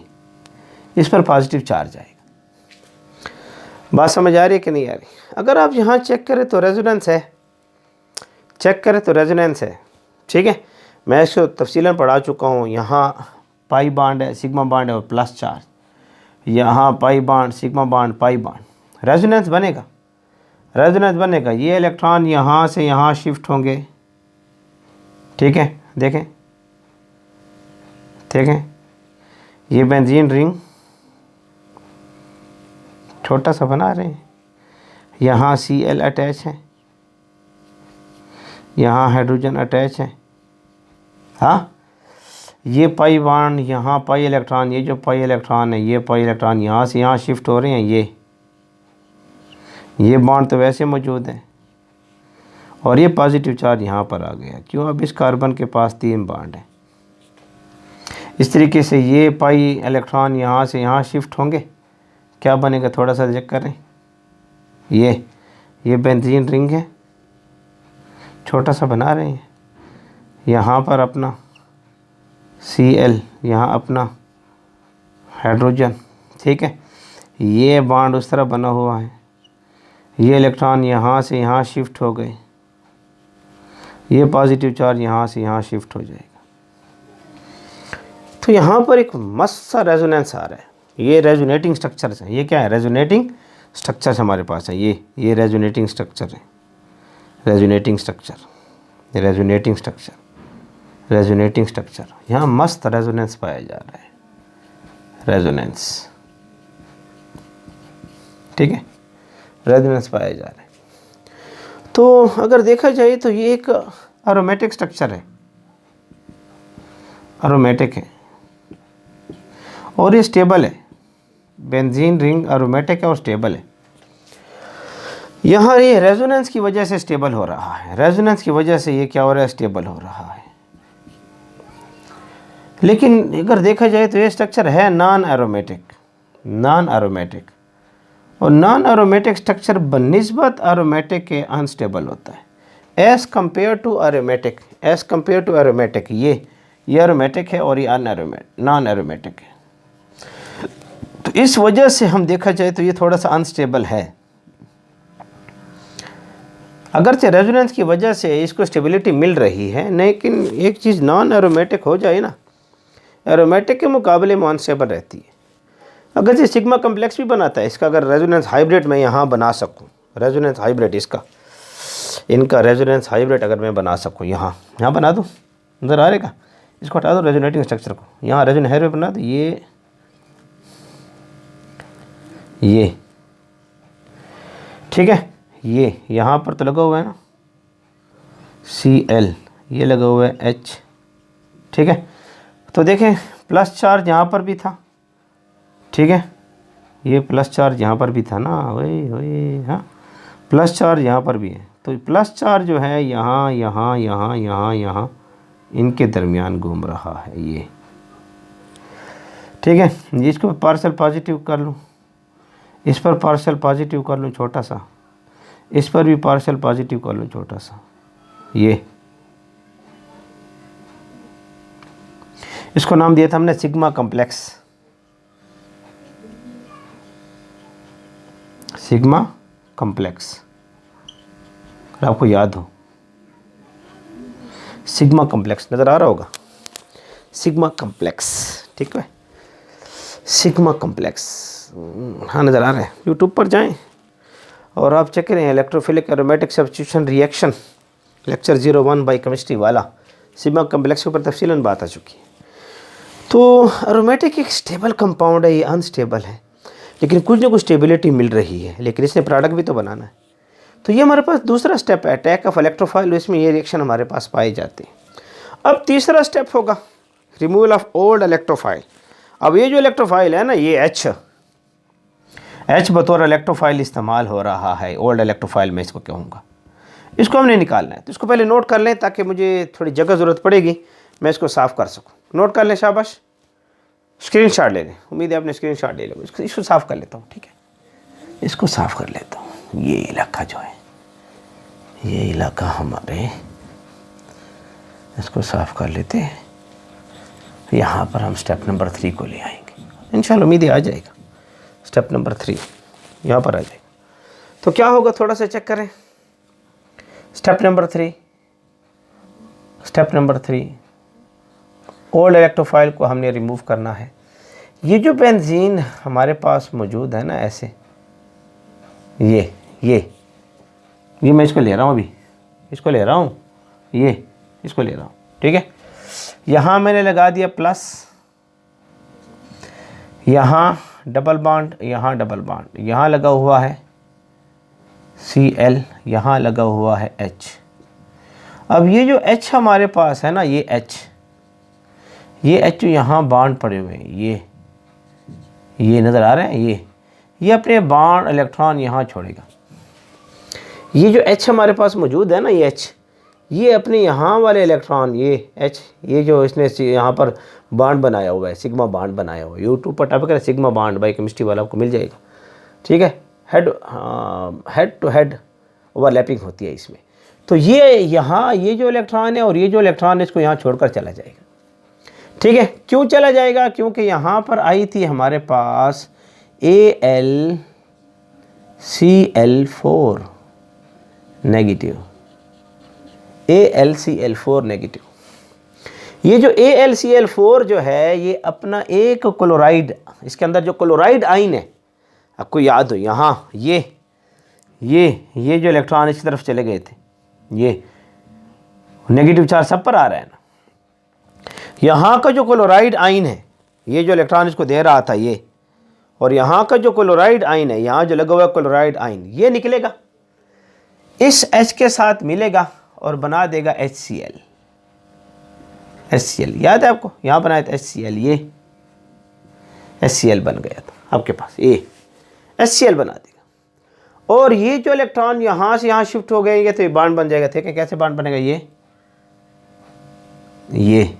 Speaker 1: इस पर पॉजिटिव चार्ज आएगा। बात समझ आ रही है कि नहीं आ रही? अगर आप यहाँ चेक करें तो रेजोनेंस है, ठीक है। मैं इसको तफसीलन पढ़ा चुका हूँ। यहाँ पाई बॉन्ड है, सिग्मा बॉन्ड है और प्लस चार्ज, यहाँ pi bond, sigma bond, pi bond, resonance बनेगा। ये इलेक्ट्रॉन यहाँ से यहाँ शिफ्ट होंगे, ठीक है। देखें, ये बेंजीन रिंग छोटा सा बना रहे हैं, यहाँ Cl अटैच है, यहाँ हाइड्रोजन अटैच है, हाँ। ये पाई बॉन्ड, यहाँ पाई इलेक्ट्रॉन, ये जो पाई इलेक्ट्रॉन है, ये पाई इलेक्ट्रॉन यहाँ से यहाँ शिफ्ट हो रहे हैं। ये बॉन्ड तो वैसे मौजूद है और ये पॉजिटिव चार्ज यहाँ पर आ गया। क्यों? अब इस कार्बन के पास 3 बॉन्ड है, इस तरीके से ये पाई इलेक्ट्रॉन यहाँ से यहाँ शिफ्ट होंगे, क्या बनेगा थोड़ा सा चेक करें। ये बेंजीन रिंग है, छोटा सा बना रहे हैं, यहाँ पर अपना Cl, यहाँ अपना हाइड्रोजन, ठीक है। ये बॉन्ड उस तरह बना हुआ है, ये इलेक्ट्रॉन यहाँ से यहाँ शिफ्ट हो गए, ये पॉजिटिव चार्ज यहाँ से यहाँ शिफ्ट हो जाएगा। तो यहाँ पर एक मस्त सा रेजोनेंस आ रहा है। ये रेजोनेटिंग स्ट्रक्चर्स है। ये क्या है? रेजोनेटिंग स्ट्रक्चर्स हमारे पास है। ये रेजोनेटिंग स्ट्रक्चर है, resonating structure, resonating structure, resonating structure. यहाँ मस्त रेजोनेंस पाया जा रहा है, रेजोनेंस, ठीक है, रेजोनेंस पाया जा रहा है। तो अगर देखा जाए तो ये एक एरोमेटिक स्ट्रक्चर है, एरोमेटिक है और ये स्टेबल है। बेंजीन रिंग एरोमेटिक है और स्टेबल है। यहाँ ये रेजोनेंस की वजह से स्टेबल हो रहा है, रेजोनेंस की वजह से ये क्या हो रहा है? स्टेबल हो रहा है। लेकिन अगर देखा जाए तो ये स्ट्रक्चर है नॉन एरोमेटिक, नॉन एरोमेटिक, और नॉन एरोमेटिक स्ट्रक्चर बनिस्बत एरोमेटिक के अनस्टेबल होता है as compare to aromatic, as compare to aromatic. ये एरोमेटिक है और ये नॉन एरोमेटिक है। तो इस वजह से हम देखा जाए तो ये थोड़ा सा अनस्टेबल है। अगरचे रेजोनेंस की वजह से इसको स्टेबिलिटी मिल रही है, लेकिन एक चीज़ नॉन एरोमेटिक हो जाए ना, एरोमेटिक के मुकाबले में अनस्टेबल रहती है। अगर ये सिग्मा कम्प्लेक्स भी बनाता है इसका, अगर रेजोनेंस हाइब्रिड मैं यहाँ बना सकूँ, रेजोनेंस हाइब्रिड इसका, इनका रेजोनेंस हाइब्रिड अगर मैं बना सकूँ, यहाँ बना दूँ, नज़र आ रहेगा। इसको हटा दो रेजोनेटिंग स्ट्रक्चर को, यहाँ रेजोनेंस हाइब्रिड बना दो। ये ठीक है, ये यहाँ पर तो लगा हुआ है ना Cl, ये लगा हुआ है H, ठीक है। तो देखें प्लस चार्ज यहाँ पर भी था, ठीक है, ये प्लस चार्ज यहाँ पर भी था ना, वही हाँ, प्लस चार्ज यहाँ पर भी है। तो प्लस चार्ज जो है यहाँ यहाँ यहाँ यहाँ यहाँ इनके दरमियान घूम रहा है ये, ठीक है। इसको पार्शियल पॉजिटिव कर लूँ, इस पर पार्शियल पॉजिटिव कर लूँ छोटा सा, इस पर भी पार्शियल पॉजिटिव कर लूँ छोटा सा, ये इसको नाम दिया था हमने सिग्मा कम्प्लेक्स, सिग्मा कम्प्लेक्स, अगर आपको याद हो सिग्मा कम्प्लेक्स नज़र आ रहा होगा, सिग्मा कम्प्लेक्स, ठीक है, सिग्मा कम्प्लेक्स, हाँ नज़र आ रहा है। यूट्यूब पर जाएं और आप चेक करें electrophilic aromatic substitution reaction lecture 01 by chemistry वाला, सिग्मा कम्प्लेक्स के ऊपर तफसीलन बात आ चुकी है। तो एरोमेटिक एक स्टेबल कंपाउंड है, ये अनस्टेबल है, लेकिन कुछ ना कुछ स्टेबिलिटी मिल रही है, लेकिन इसने प्रोडक्ट भी तो बनाना है। तो ये हमारे पास दूसरा स्टेप है, अटैक ऑफ इलेक्ट्रोफाइल, इसमें ये रिएक्शन हमारे पास पाई जाती है। अब तीसरा स्टेप होगा रिमूवल ऑफ ओल्ड इलेक्ट्रोफाइल। अब ये जो इलेक्ट्रोफाइल है ना, ये H बतौर इलेक्ट्रोफाइल इस्तेमाल हो रहा है, ओल्ड इलेक्ट्रोफाइल मैं इसको कहूँगा, इसको हमने निकालना है। तो इसको पहले नोट कर लें ताकि मुझे थोड़ी जगह ज़रूरत पड़ेगी, मैं इसको साफ़ कर सकूँ। नोट कर लें, शाबाश, स्क्रीनशॉट ले लें, उम्मीद है आपने स्क्रीनशॉट ले लिया। इसको साफ़ कर लेता हूँ, ठीक है, इसको साफ़ कर लेता हूँ। ये इलाका जो है, ये इलाका हमारे, इसको साफ़ कर लेते हैं। यहाँ पर हम स्टेप नंबर 3 को ले आएंगे, इंशाल्लाह उम्मीद है आ जाएगा। स्टेप नंबर 3 यहाँ पर आ जाएगा। तो क्या होगा थोड़ा सा चेक करें। Step number 3, step number 3, old electrophile को हमने रिमूव करना है। ये जो बेंजीन हमारे पास मौजूद है ना, ऐसे ये मैं इसको ले रहा हूँ, अभी इसको ले रहा हूँ, ये इसको ले रहा हूँ, ठीक है। यहाँ मैंने लगा दिया प्लस, यहाँ डबल बॉन्ड, यहाँ डबल बॉन्ड, यहाँ लगा हुआ है Cl, यहाँ लगा हुआ है H। अब ये जो H हमारे पास है ना, ये H यहाँ बॉन्ड पड़े हुए हैं, ये नज़र आ रहे हैं, ये अपने बॉन्ड इलेक्ट्रॉन यहाँ छोड़ेगा। ये जो H हमारे पास मौजूद है ना, ये H, ये अपने यहाँ वाले इलेक्ट्रॉन ये H, ये जो इसने यहाँ पर बॉन्ड बनाया हुआ है, सिग्मा बॉन्ड बनाया हुआ है, यूट्यूब पर टाइप करें सिग्मा बॉन्ड, बाई केमिस्ट्री वाला आपको मिल जाएगा, ठीक है। हेड टू हेड ओवरलैपिंग होती है इसमें। तो ये यहाँ ये जो इलेक्ट्रॉन है और ये जो इलेक्ट्रॉन है इसको यहाँ छोड़कर चला जाएगा, ठीक है। क्यों चला जाएगा? क्योंकि यहाँ पर आई थी हमारे पास AlCl4 नेगेटिव, AlCl4 नेगेटिव। ये जो AlCl4 जो है ये अपना एक क्लोराइड, इसके अंदर जो क्लोराइड आयन है, आपको याद हो यहाँ ये जो इलेक्ट्रॉन इस तरफ चले गए थे, ये नेगेटिव चार्ज सब पर आ रहा है ना। यहाँ का जो क्लोराइड आयन है, ये जो इलेक्ट्रॉन इसको दे रहा था ये, और यहाँ का जो क्लोराइड आयन है, यहाँ जो लगा हुआ क्लोराइड आयन, ये निकलेगा, इस H के साथ मिलेगा और बना देगा HCl। याद है आपको, यहाँ बनाया था HCl, ये HCl बन गया था आपके पास, ये HCl बना देगा। और ये जो इलेक्ट्रॉन यहाँ से यहाँ शिफ्ट हो गए तो ये बॉन्ड बन जाएगा, ठीक है। कैसे बॉन्ड बनेगा? ये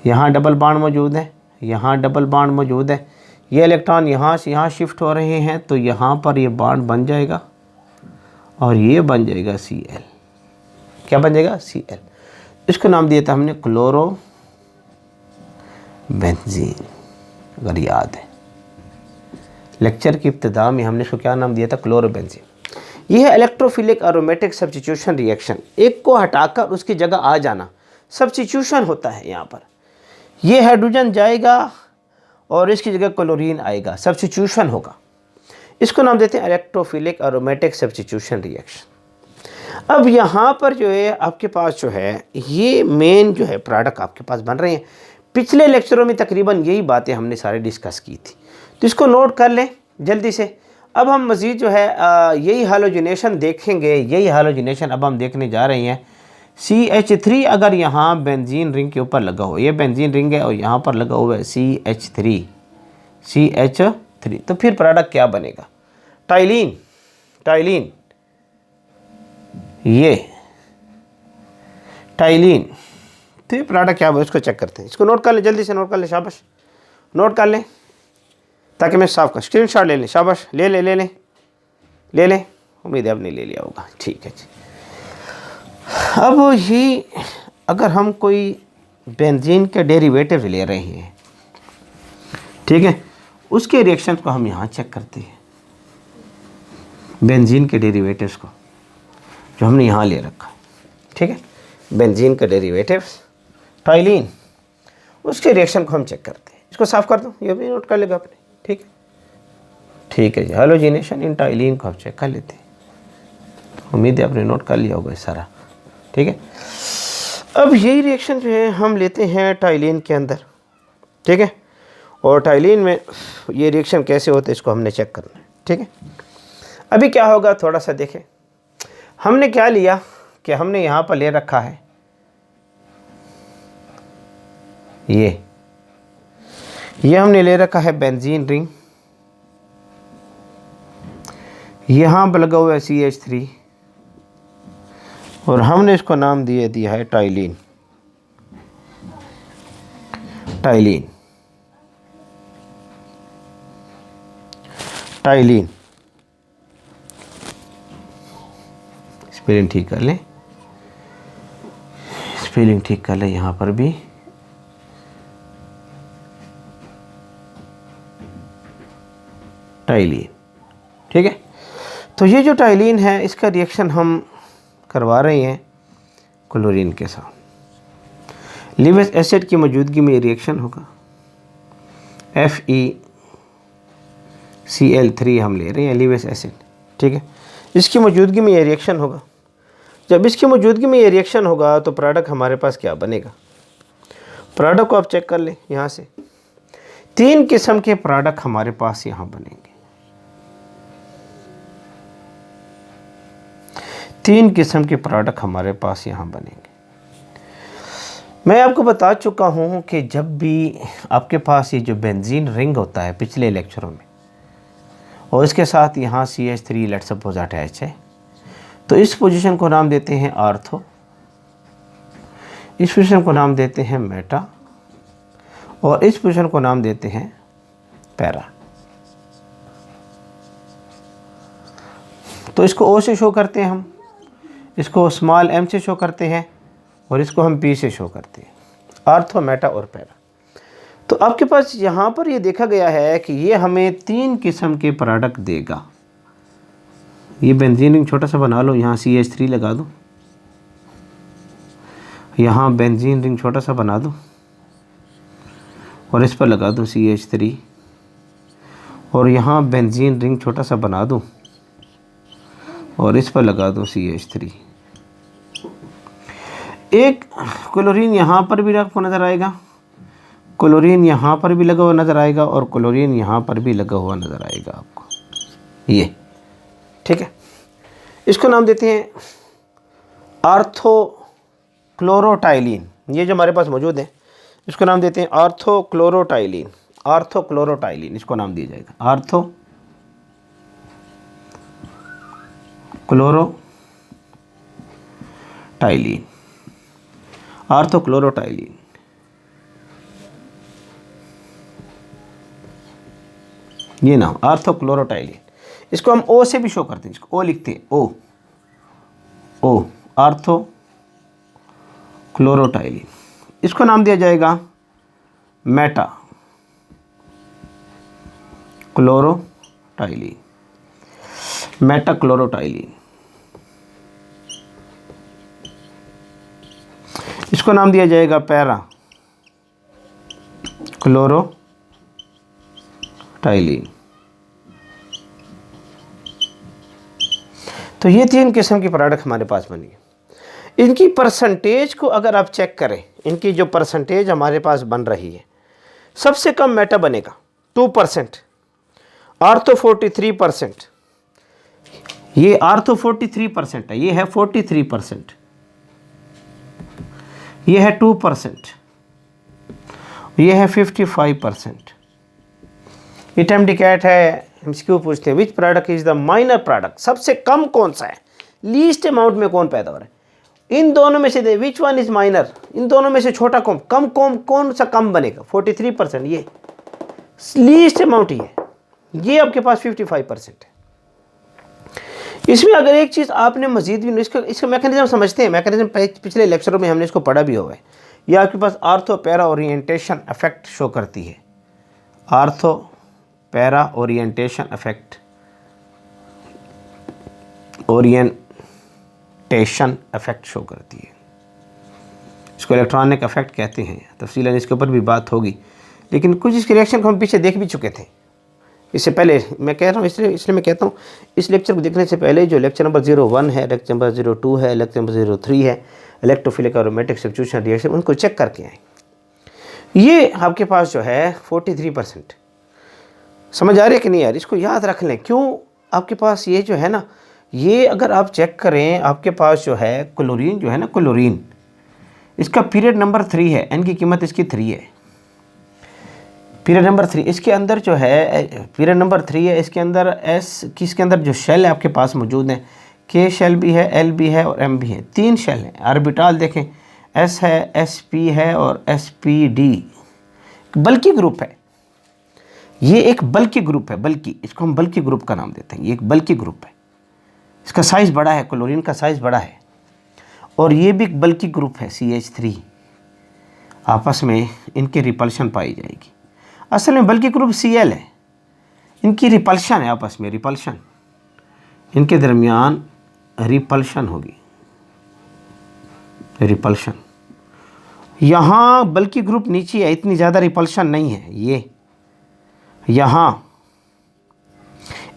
Speaker 1: यहाँ डबल बॉन्ड मौजूद है, यहाँ डबल बॉन्ड मौजूद है, ये इलेक्ट्रॉन यहाँ से यहाँ शिफ्ट हो रहे हैं तो यहाँ पर ये बॉन्ड बन जाएगा और ये बन जाएगा Cl। क्या बन जाएगा? Cl। इसको नाम दिया था हमने क्लोरो बेंजीन, अगर याद है लेक्चर की इब्तिदा में हमने इसको क्या नाम दिया था? Chloro benzene. यह है इलेक्ट्रोफिलिक एरोमेटिक सब्स्टिट्यूशन रिएक्शन, एक को हटाकर उसकी जगह आ जाना, सब्स्टिट्यूशन होता है यहाँ पर। ये हाइड्रोजन जाएगा और इसकी जगह क्लोरीन आएगा, सब्स्टिट्यूशन होगा। इसको नाम देते हैं इलेक्ट्रोफिलिक एरोमेटिक सब्स्टिट्यूशन रिएक्शन। अब यहाँ पर जो है आपके पास जो है ये मेन जो है प्रोडक्ट आपके पास बन रहे हैं। पिछले लेक्चरों में तकरीबन यही बातें हमने सारे डिस्कस की थी, तो इसको नोट कर लें जल्दी से। अब हम मज़ीद जो है यही हालोजिनेशन देखेंगे, यही हालोजिनेशन अब हम देखने जा रहे हैं। CH3 अगर यहाँ बेंजीन रिंग के ऊपर लगा हो, ये बेंजीन रिंग है और यहाँ पर लगा हुआ है CH3, तो फिर प्रोडक्ट क्या बनेगा? टाइलिन, ये टाइलिन। तो ये प्रोडक्ट क्या है उसको चेक करते हैं। इसको नोट कर लें, जल्दी से नोट कर लें, शाबाश नोट कर लें ताकि मैं साफ कर स्क्रीनशॉट ले लें। शाबाश ले लें, उम्मीद है आपने ले लिया होगा, ठीक है जी। अब ये अगर हम कोई बेंजीन के डेरिवेटिव ले रहे हैं, ठीक है, उसके रिएक्शन को हम यहाँ चेक करते हैं। बेंजीन के डेरिवेटिव्स को जो हमने यहाँ ले रखा है, ठीक है, बेंजीन का डेरिवेटिव्स टाइलिन, उसके रिएक्शन को हम चेक करते हैं। इसको साफ कर दो, ये भी नोट कर लेगा आपने, ठीक है जी। हालोजिनेशन इन टाइलिन को आप चेक कर लेते हैं। उम्मीद है आपने नोट कर लिया होगा सारा, ठीक है। अब यही रिएक्शन जो है हम लेते हैं टाइलिन के अंदर, ठीक है, और टाइलिन में ये रिएक्शन कैसे होते हैं इसको हमने चेक करना है, ठीक है। अभी क्या होगा थोड़ा सा देखें। हमने क्या लिया कि हमने यहाँ पर ले रखा है ये हमने ले रखा है बेंजीन रिंग, यहाँ पर लगा हुआ है CH3 और हमने इसको नाम दिया है टाइलिन। स्पेलिंग ठीक कर लें, यहाँ पर भी टाइलिन, ठीक है। तो ये जो टाइलिन है इसका रिएक्शन हम करवा रहे हैं क्लोरीन के साथ। लिविस एसिड की मौजूदगी में ये रिएक्शन होगा। FeCl3 हम ले रहे हैं लिविस एसिड, ठीक है, इसकी मौजूदगी में ये रिएक्शन होगा। जब इसकी मौजूदगी में ये रिएक्शन होगा तो प्रोडक्ट हमारे पास क्या बनेगा? प्रोडक्ट को आप चेक कर लें यहाँ से। 3 किस्म के प्रोडक्ट हमारे पास यहाँ बनेंगे। 3 किस्म के प्रोडक्ट हमारे पास यहाँ बनेंगे। मैं आपको बता चुका हूँ कि जब भी आपके पास ये जो बेंजीन रिंग होता है पिछले लेक्चरों में, और इसके साथ यहाँ CH3 लेट्स सपोज अटैच है, तो इस पोजीशन को नाम देते हैं आर्थो, इस पोजीशन को नाम देते हैं मेटा और इस पोजीशन को नाम देते हैं पैरा। तो इसको ओ से शो करते हैं हम, इसको स्मॉल एम से शो करते हैं और इसको हम पी से शो करते हैं, आर्थो, मेटा और पैरा। तो आपके पास यहाँ पर ये देखा गया है कि ये हमें 3 किस्म के प्रोडक्ट देगा। ये बेंजीन रिंग छोटा सा बना लो, यहाँ CH3 लगा दो, यहाँ बेंजीन रिंग छोटा सा बना दो और इस पर लगा दो CH3 और यहाँ बेंजीन रिंग छोटा सा बना दो और इस पर लगा दो CH3। एक क्लोरीन यहाँ पर भी आपको नज़र आएगा, क्लोरीन यहाँ पर भी लगा हुआ नज़र आएगा और क्लोरीन यहाँ पर भी लगा हुआ नज़र आएगा आपको, ये ठीक है। इसको नाम देते हैं आर्थोक्लोरोटाइलिन। ये जो हमारे पास मौजूद है इसको नाम देते हैं आर्थोक्लोरोटाइलिन, आर्थोक्लोरोटाइलिन इसको नाम दिया जाएगा, आर्थोक्लोरोटाइलिन, आर्थोक्लोरोटाइलिन। ये नाम आर्थोक्लोरोटाइलिन, इसको हम ओ से भी शो करते हैं, इसको ओ लिखते हैं, ओ आर्थोक्लोरोटाइलिन। इसको नाम दिया जाएगा मेटा क्लोरोटाइलिन, मेटा क्लोरोटाइलिन। इसको नाम दिया जाएगा पैरा क्लोरोटाइलिन। तो ये 3 किस्म की प्रोडक्ट हमारे पास बनी है। इनकी परसेंटेज को अगर आप चेक करें, इनकी जो परसेंटेज हमारे पास बन रही है, सबसे कम मेटा बनेगा 2%, आर्थो 43%, ये आर्थो 43% है, ये है 43%, ये है 2%, ये है 55%। ये MDCAT है, MCQ पूछते हैं which product is the minor product, सबसे कम कौन सा है, लीस्ट अमाउंट में कौन पैदा हो रहा है, इन दोनों में से विच वन इज माइनर, इन दोनों में से छोटा कौन सा कम बनेगा, 43%, ये लीस्ट अमाउंट ही है, ये आपके पास 55% है। इसमें अगर एक चीज़ आपने मजीद भी इसका मैकेनिज्म समझते हैं, मैकेनिज्म पिछले लेक्चरों में हमने इसको पढ़ा भी हुआ है। ये आपके पास ortho para orientation effect show करती है, ortho para orientation effect, orientation effect show करती है। इसको इलेक्ट्रॉनिक इफेक्ट कहते हैं, तफसीलन इसके ऊपर भी बात होगी, लेकिन कुछ इसके रिएक्शन को हम पीछे देख भी चुके थे इससे पहले। मैं कह रहा हूँ इसलिए मैं कहता हूँ इस लेक्चर को देखने से पहले जो लेक्चर नंबर 01 है, लेक्चर नंबर 02 है, लेक्चर नंबर 03 है, इलेक्ट्रोफिलिक एरोमेटिक सब्स्टिट्यूशन रिएक्शन, उनको चेक करके आए। ये आपके पास जो है 43%, समझ आ रही है कि नहीं यार, इसको याद रख लें। क्यों आपके पास ये जो है ना, ये अगर आप चेक करें आपके पास जो है क्लोरीन जो है ना, क्लोरीन इसका पीरियड नंबर 3 है, एन की कीमत इसकी 3 है, पीरियड नंबर 3, इसके अंदर जो है पीरियड नंबर 3 है, इसके अंदर एस किसके अंदर जो शेल है आपके पास मौजूद है, के शेल भी है, एल भी है और एम भी है, 3 शेल हैं। ऑर्बिटल देखें, एस है, एस पी है और एस पी डी, बल्कि ग्रुप है, ये एक बल्कि ग्रुप है, बल्कि इसको हम बल्कि ग्रुप का नाम देते हैं, ये एक बल्कि ग्रुप है, इसका साइज़ बड़ा है, क्लोरीन का साइज़ बड़ा है और ये भी एक बल्कि ग्रुप है CH3, आपस में इनकी रिपल्शन पाई जाएगी। असल में बल्कि ग्रुप Cl है, इनकी रिपल्शन है, आपस में रिपल्शन, इनके दरमियान रिपल्शन होगी, रिपल्शन। यहाँ बल्कि ग्रुप नीचे है, इतनी ज़्यादा रिपल्शन नहीं है, ये यहाँ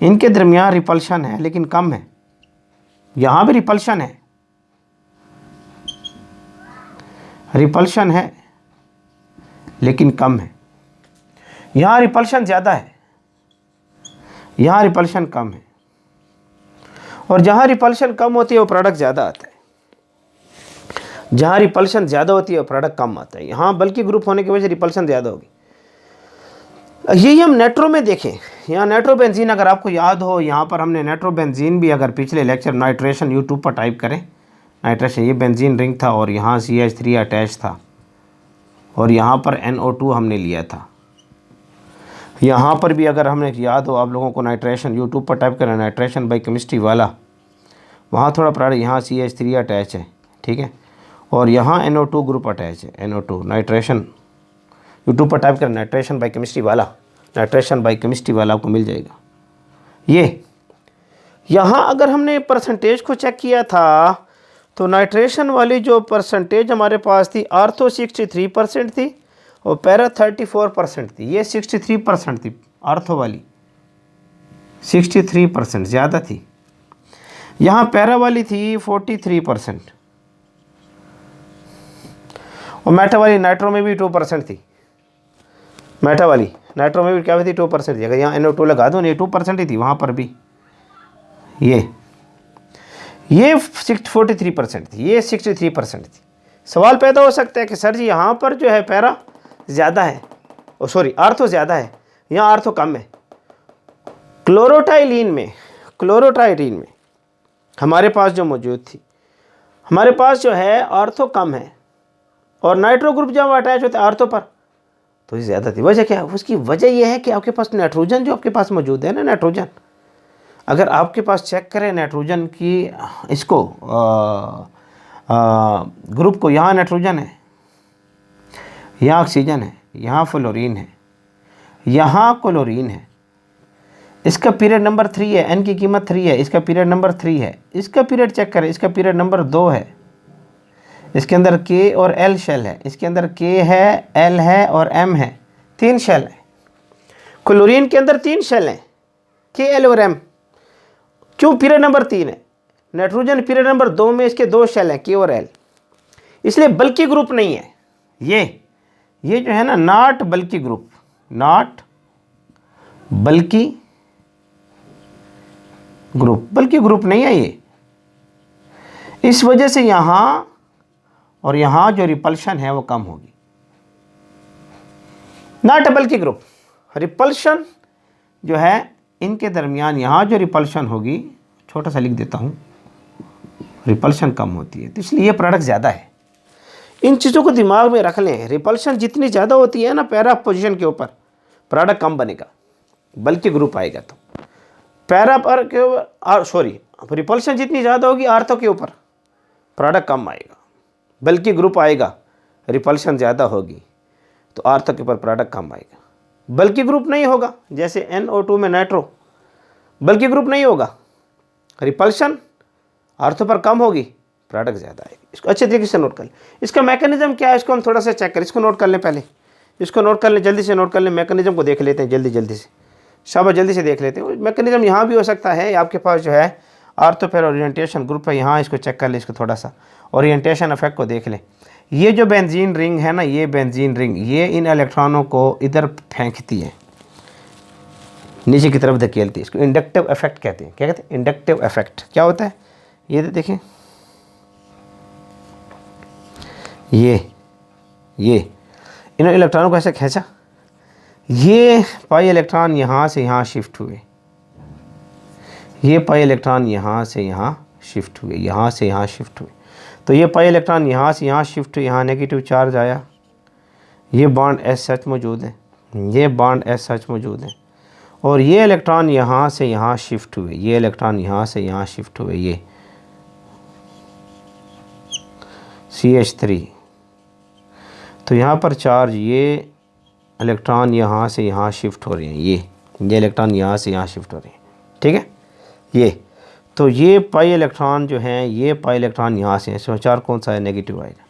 Speaker 1: इनके दरमियान रिपल्शन है लेकिन कम है, यहाँ भी रिपल्शन है, रिपल्शन है लेकिन कम है, यहाँ रिपल्शन ज़्यादा है, यहाँ रिपल्शन कम है, और जहाँ रिपल्शन कम होती है वो प्रोडक्ट ज़्यादा आता है, जहाँ रिपल्शन ज़्यादा होती है वो प्रोडक्ट कम आता है। यहाँ बल्कि ग्रुप होने की वजह से रिपल्शन ज़्यादा होगी। यही हम नाइट्रो में देखें, यहाँ नाइट्रोबेंजीन अगर आपको याद हो, यहाँ पर हमने नाइट्रोबेंजीन भी अगर पिछले लेक्चर नाइट्रेशन यूट्यूब पर टाइप करें, नाइट्रेशन ये बेंजीन रिंग था और यहाँ CH3 अटैच था और यहाँ पर NO2 हमने लिया था। यहाँ पर भी अगर हमने याद हो आप लोगों को, नाइट्रेशन यूट्यूब पर टाइप करें नाइट्रेशन बाई केमिस्ट्री वाला, वहाँ थोड़ा प्रोडक्ट, यहाँ CH3 अटैच है, ठीक है, और यहाँ NO2 ग्रुप अटैच है, NO2 नाइट्रेशन यूट्यूब पर टाइप करें नाइट्रेशन बाई केमिस्ट्री वाला, नाइट्रेशन बाई केमिस्ट्री वाला आपको मिल जाएगा। ये यहाँ अगर हमने परसेंटेज को चेक किया था तो नाइट्रेशन वाली जो परसेंटेज हमारे पास थी, आर्थो 63% थी और पैरा 34% थी। ये 63% थी आर्थो वाली, 63% ज़्यादा थी। यहाँ पैरा वाली थी 43% और मेटा वाली नाइट्रो में भी 2% थी। मेटा वाली नाइट्रो में भी क्या थी, 2% थी। अगर यहाँ NO2 लगा दो, ये 2% ही थी वहाँ पर भी। ये 43% थी, ये 63% थी। सवाल पैदा हो सकता है कि सर जी यहाँ पर जो है पैरा ज़्यादा है, ओ सॉरी आर्थो ज़्यादा है, यहाँ आर्थो कम है। क्लोरोटाइलिन में हमारे पास जो मौजूद थी, हमारे पास जो है आर्थो कम है और नाइट्रो ग्रुप जब अटैच होता है आर्थो पर तो ये ज़्यादा थी। वजह क्या है? उसकी वजह यह है कि आपके पास नाइट्रोजन जो आपके पास मौजूद है ना, नाइट्रोजन, अगर आपके पास चेक करें नाइट्रोजन की इसको ग्रुप को, यहाँ नाइट्रोजन है, यहाँ ऑक्सीजन है, यहाँ फ्लोरीन है, यहाँ क्लोरीन है, इसका पीरियड नंबर 3 है, N की कीमत 3 है, इसका पीरियड नंबर 3 है, इसका पीरियड चेक करें, इसका पीरियड नंबर 2 है, इसके अंदर K और L शेल है, इसके अंदर K है, L है और M है, 3 शेल है। क्लोरीन के अंदर 3 शेल हैं, K, L और M। क्यों पीरियड नंबर 3 है? नाइट्रोजन पीरियड नंबर 2 में इसके 2 शेल हैं, K और L, इसलिए बल्कि ग्रुप नहीं है। ये जो है ना, नॉट बल्कि ग्रुप, नॉट बल्कि ग्रुप नहीं है ये। इस वजह से यहाँ और यहाँ जो रिपल्शन है वो कम होगी। नॉट बल्कि ग्रुप, रिपल्शन जो है इनके दरमियान यहाँ जो रिपल्शन होगी, छोटा सा लिख देता हूँ, रिपल्शन कम होती है, तो इसलिए ये प्रोडक्ट ज़्यादा है। इन चीज़ों को दिमाग में रख लें। रिपल्शन जितनी ज़्यादा होती है ना पैरा पोजीशन के ऊपर, प्रोडक्ट कम बनेगा, बल्कि ग्रुप आएगा तो पैरा पर के ऊपर, सॉरी, रिपल्शन जितनी ज़्यादा होगी आर्थो के ऊपर, प्रोडक्ट कम आएगा, बल्कि ग्रुप आएगा, रिपल्शन ज़्यादा होगी तो आर्थो के ऊपर प्रोडक्ट कम आएगा। बल्कि ग्रुप नहीं होगा, जैसे NO2 में नाइट्रो, बल्कि ग्रुप नहीं होगा, रिपल्शन आर्थो पर कम होगी, प्रोडक्ट ज़्यादा आएगी। इसको अच्छे तरीके से नोट कर लें। इसका मैकेनिज्म क्या है, इसको हम थोड़ा सा चेक करें, इसको नोट कर लें, पहले इसको नोट कर लें, जल्दी से नोट कर लें, मैकेनिज्म को देख लेते हैं जल्दी से, शाबाश, जल्दी से देख लेते हैं। मैकेनिज्म यहाँ भी हो सकता है, आपके पास जो है आर्थो पर ओरिएंटेशन ग्रुप है, यहाँ इसको चेक कर लें, इसको थोड़ा सा ओरिएंटेशन इफेक्ट को देख लें। ये जो बेंजीन रिंग है ना, ये बेंजीन रिंग ये इन इलेक्ट्रॉनों को इधर फेंकती है, नीचे की तरफ धकेलती है। इसको इंडक्टिव इफेक्ट कहते हैं। क्या कहते हैं? Inductive effect. क्या होता है ये देखें, ये इन इलेक्ट्रॉनों को ऐसे खींचा, ये पाई इलेक्ट्रॉन यहाँ से यहाँ शिफ्ट हुए, ये पाई इलेक्ट्रॉन यहाँ से यहाँ शिफ्ट हुए, यहाँ से यहाँ शिफ्ट हुए, तो ये पाई इलेक्ट्रॉन यहाँ से यहाँ शिफ्ट हुए, यहाँ नेगेटिव चार्ज आया, ये बॉन्ड SH मौजूद है, ये बॉन्ड SH मौजूद है, और ये इलेक्ट्रॉन यहाँ से यहाँ शिफ्ट हुए, ये इलेक्ट्रॉन यहाँ से यहाँ शिफ्ट हुए, ये CH3, तो यहाँ पर चार्ज, ये इलेक्ट्रॉन यहाँ से यहाँ शिफ्ट हो रहे हैं, ये इलेक्ट्रॉन यहाँ से यहाँ शिफ्ट हो रहे हैं, ठीक है। ये तो ये पाई इलेक्ट्रॉन जो हैं, ये पाई इलेक्ट्रॉन यहाँ से, इसमें चार्ज कौन सा है? नेगेटिव आएगा,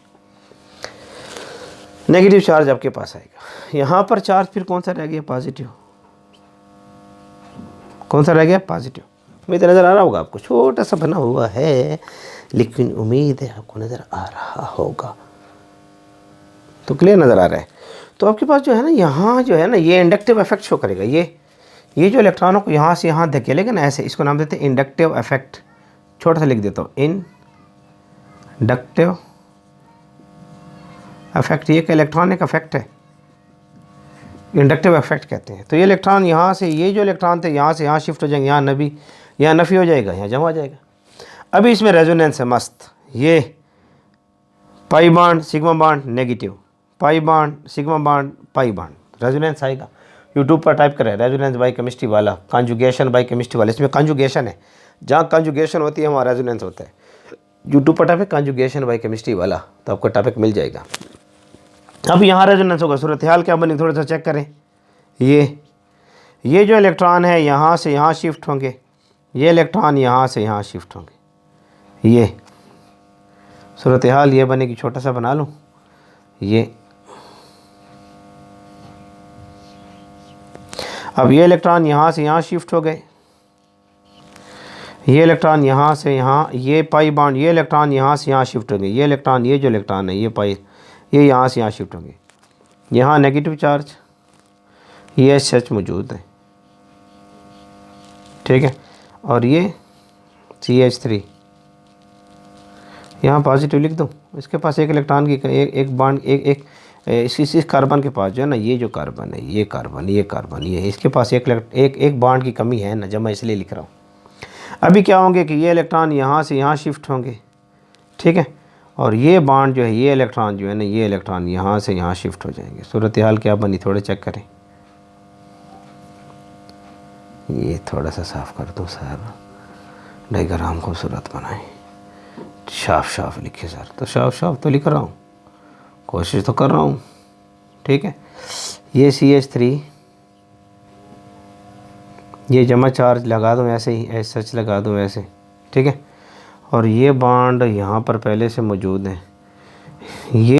Speaker 1: नेगेटिव चार्ज आपके पास आएगा। यहाँ पर चार्ज फिर कौन सा रह गया? पॉजिटिव। कौन सा रह गया? पॉजिटिव। उम्मीद नज़र आ रहा होगा आपको, छोटा सा बना हुआ है लेकिन उम्मीद है आपको नज़र आ रहा होगा। तो क्लियर नज़र आ रहा है। तो आपके पास जो है ना, यहाँ जो है ना, ये इंडक्टिव इफेक्ट शो करेगा। ये जो इलेक्ट्रॉनों को यहाँ से यहाँ धकेलेगा ना ऐसे, इसको नाम देते हैं इंडक्टिव इफेक्ट। छोटा सा लिख देता हूँ, इंडक्टिव इफेक्ट। ये एक इलेक्ट्रॉनिक इफेक्ट है, इंडक्टिव इफेक्ट कहते हैं। तो ये इलेक्ट्रॉन यहाँ से, ये जो इलेक्ट्रॉन थे यहाँ से यहाँ शिफ्ट हो जाएंगे, यहाँ नफ़ी हो जाएगा, यहाँ जमा हो जाएगा। अभी इसमें रेजोनेंस है मस्त। ये pi bond sigma bond negative, pi bond sigma bond pi bond, resonance आएगा। यूट्यूब पर टाइप करें रेजोनेंस बाय केमिस्ट्री वाला, कॉन्जुगेशन बाय केमिस्ट्री वाला, इसमें कॉन्जुगेशन है, जहाँ कॉन्जुगेशन होती है वहाँ रेजोनेंस होता है। यूट्यूब पर टाइप है कॉन्जुगेशन बाय केमिस्ट्री वाला, तो आपको टॉपिक मिल जाएगा। अब यहाँ रेजोनेंस होगा, सूरत हाल क्या बनी थोड़ा सा चेक करें। ये जो इलेक्ट्रॉन है यहाँ से यहाँ शिफ्ट होंगे, ये इलेक्ट्रॉन यहाँ से यहाँ शिफ्ट होंगे। ये सूरत हाल ये बनेगी, छोटा सा बना लूँ। ये अब ये इलेक्ट्रॉन यहाँ से यहाँ शिफ्ट हो गए, ये इलेक्ट्रॉन यहाँ से यहाँ, ये पाई बॉन्ड, ये इलेक्ट्रॉन यहाँ से यहाँ शिफ्ट होंगे, ये इलेक्ट्रॉन, ये जो इलेक्ट्रॉन है ये पाई, ये यहाँ से यहाँ शिफ्ट होंगे। यहाँ नेगेटिव चार्ज, ये एच मौजूद है, ठीक है। और ये CH3 यहाँ पॉजिटिव लिख दूँ, इसके पास एक इलेक्ट्रॉन की एक बॉन्ड, एक इस कार्बन के पास जो है ना, ये जो कार्बन है, ये कार्बन, ये कार्बन, ये इसके पास एक बॉन्ड की कमी है ना, जब मैं इसलिए लिख रहा हूँ। अभी क्या होंगे कि ये इलेक्ट्रॉन यहाँ से यहाँ शिफ्ट होंगे, ठीक है। और ये बॉन्ड जो है, ये इलेक्ट्रॉन जो है ना, ये इलेक्ट्रॉन यहाँ से यहाँ शिफ्ट हो जाएंगे। सूरत हाल क्या बनी थोड़े चेक करें। ये थोड़ा सा साफ़ कर दो सर, डायग्राम खूबसूरत बनाएं, साफ लिखे सर। तो साफ तो लिख रहा हूँ, कोशिश तो कर रहा हूँ, ठीक है। ये CH3, ये जमा चार्ज लगा दूँ ऐसे ही, ऐसे सच लगा दूँ ऐसे, ठीक है। और ये बॉन्ड यहाँ पर पहले से मौजूद है, ये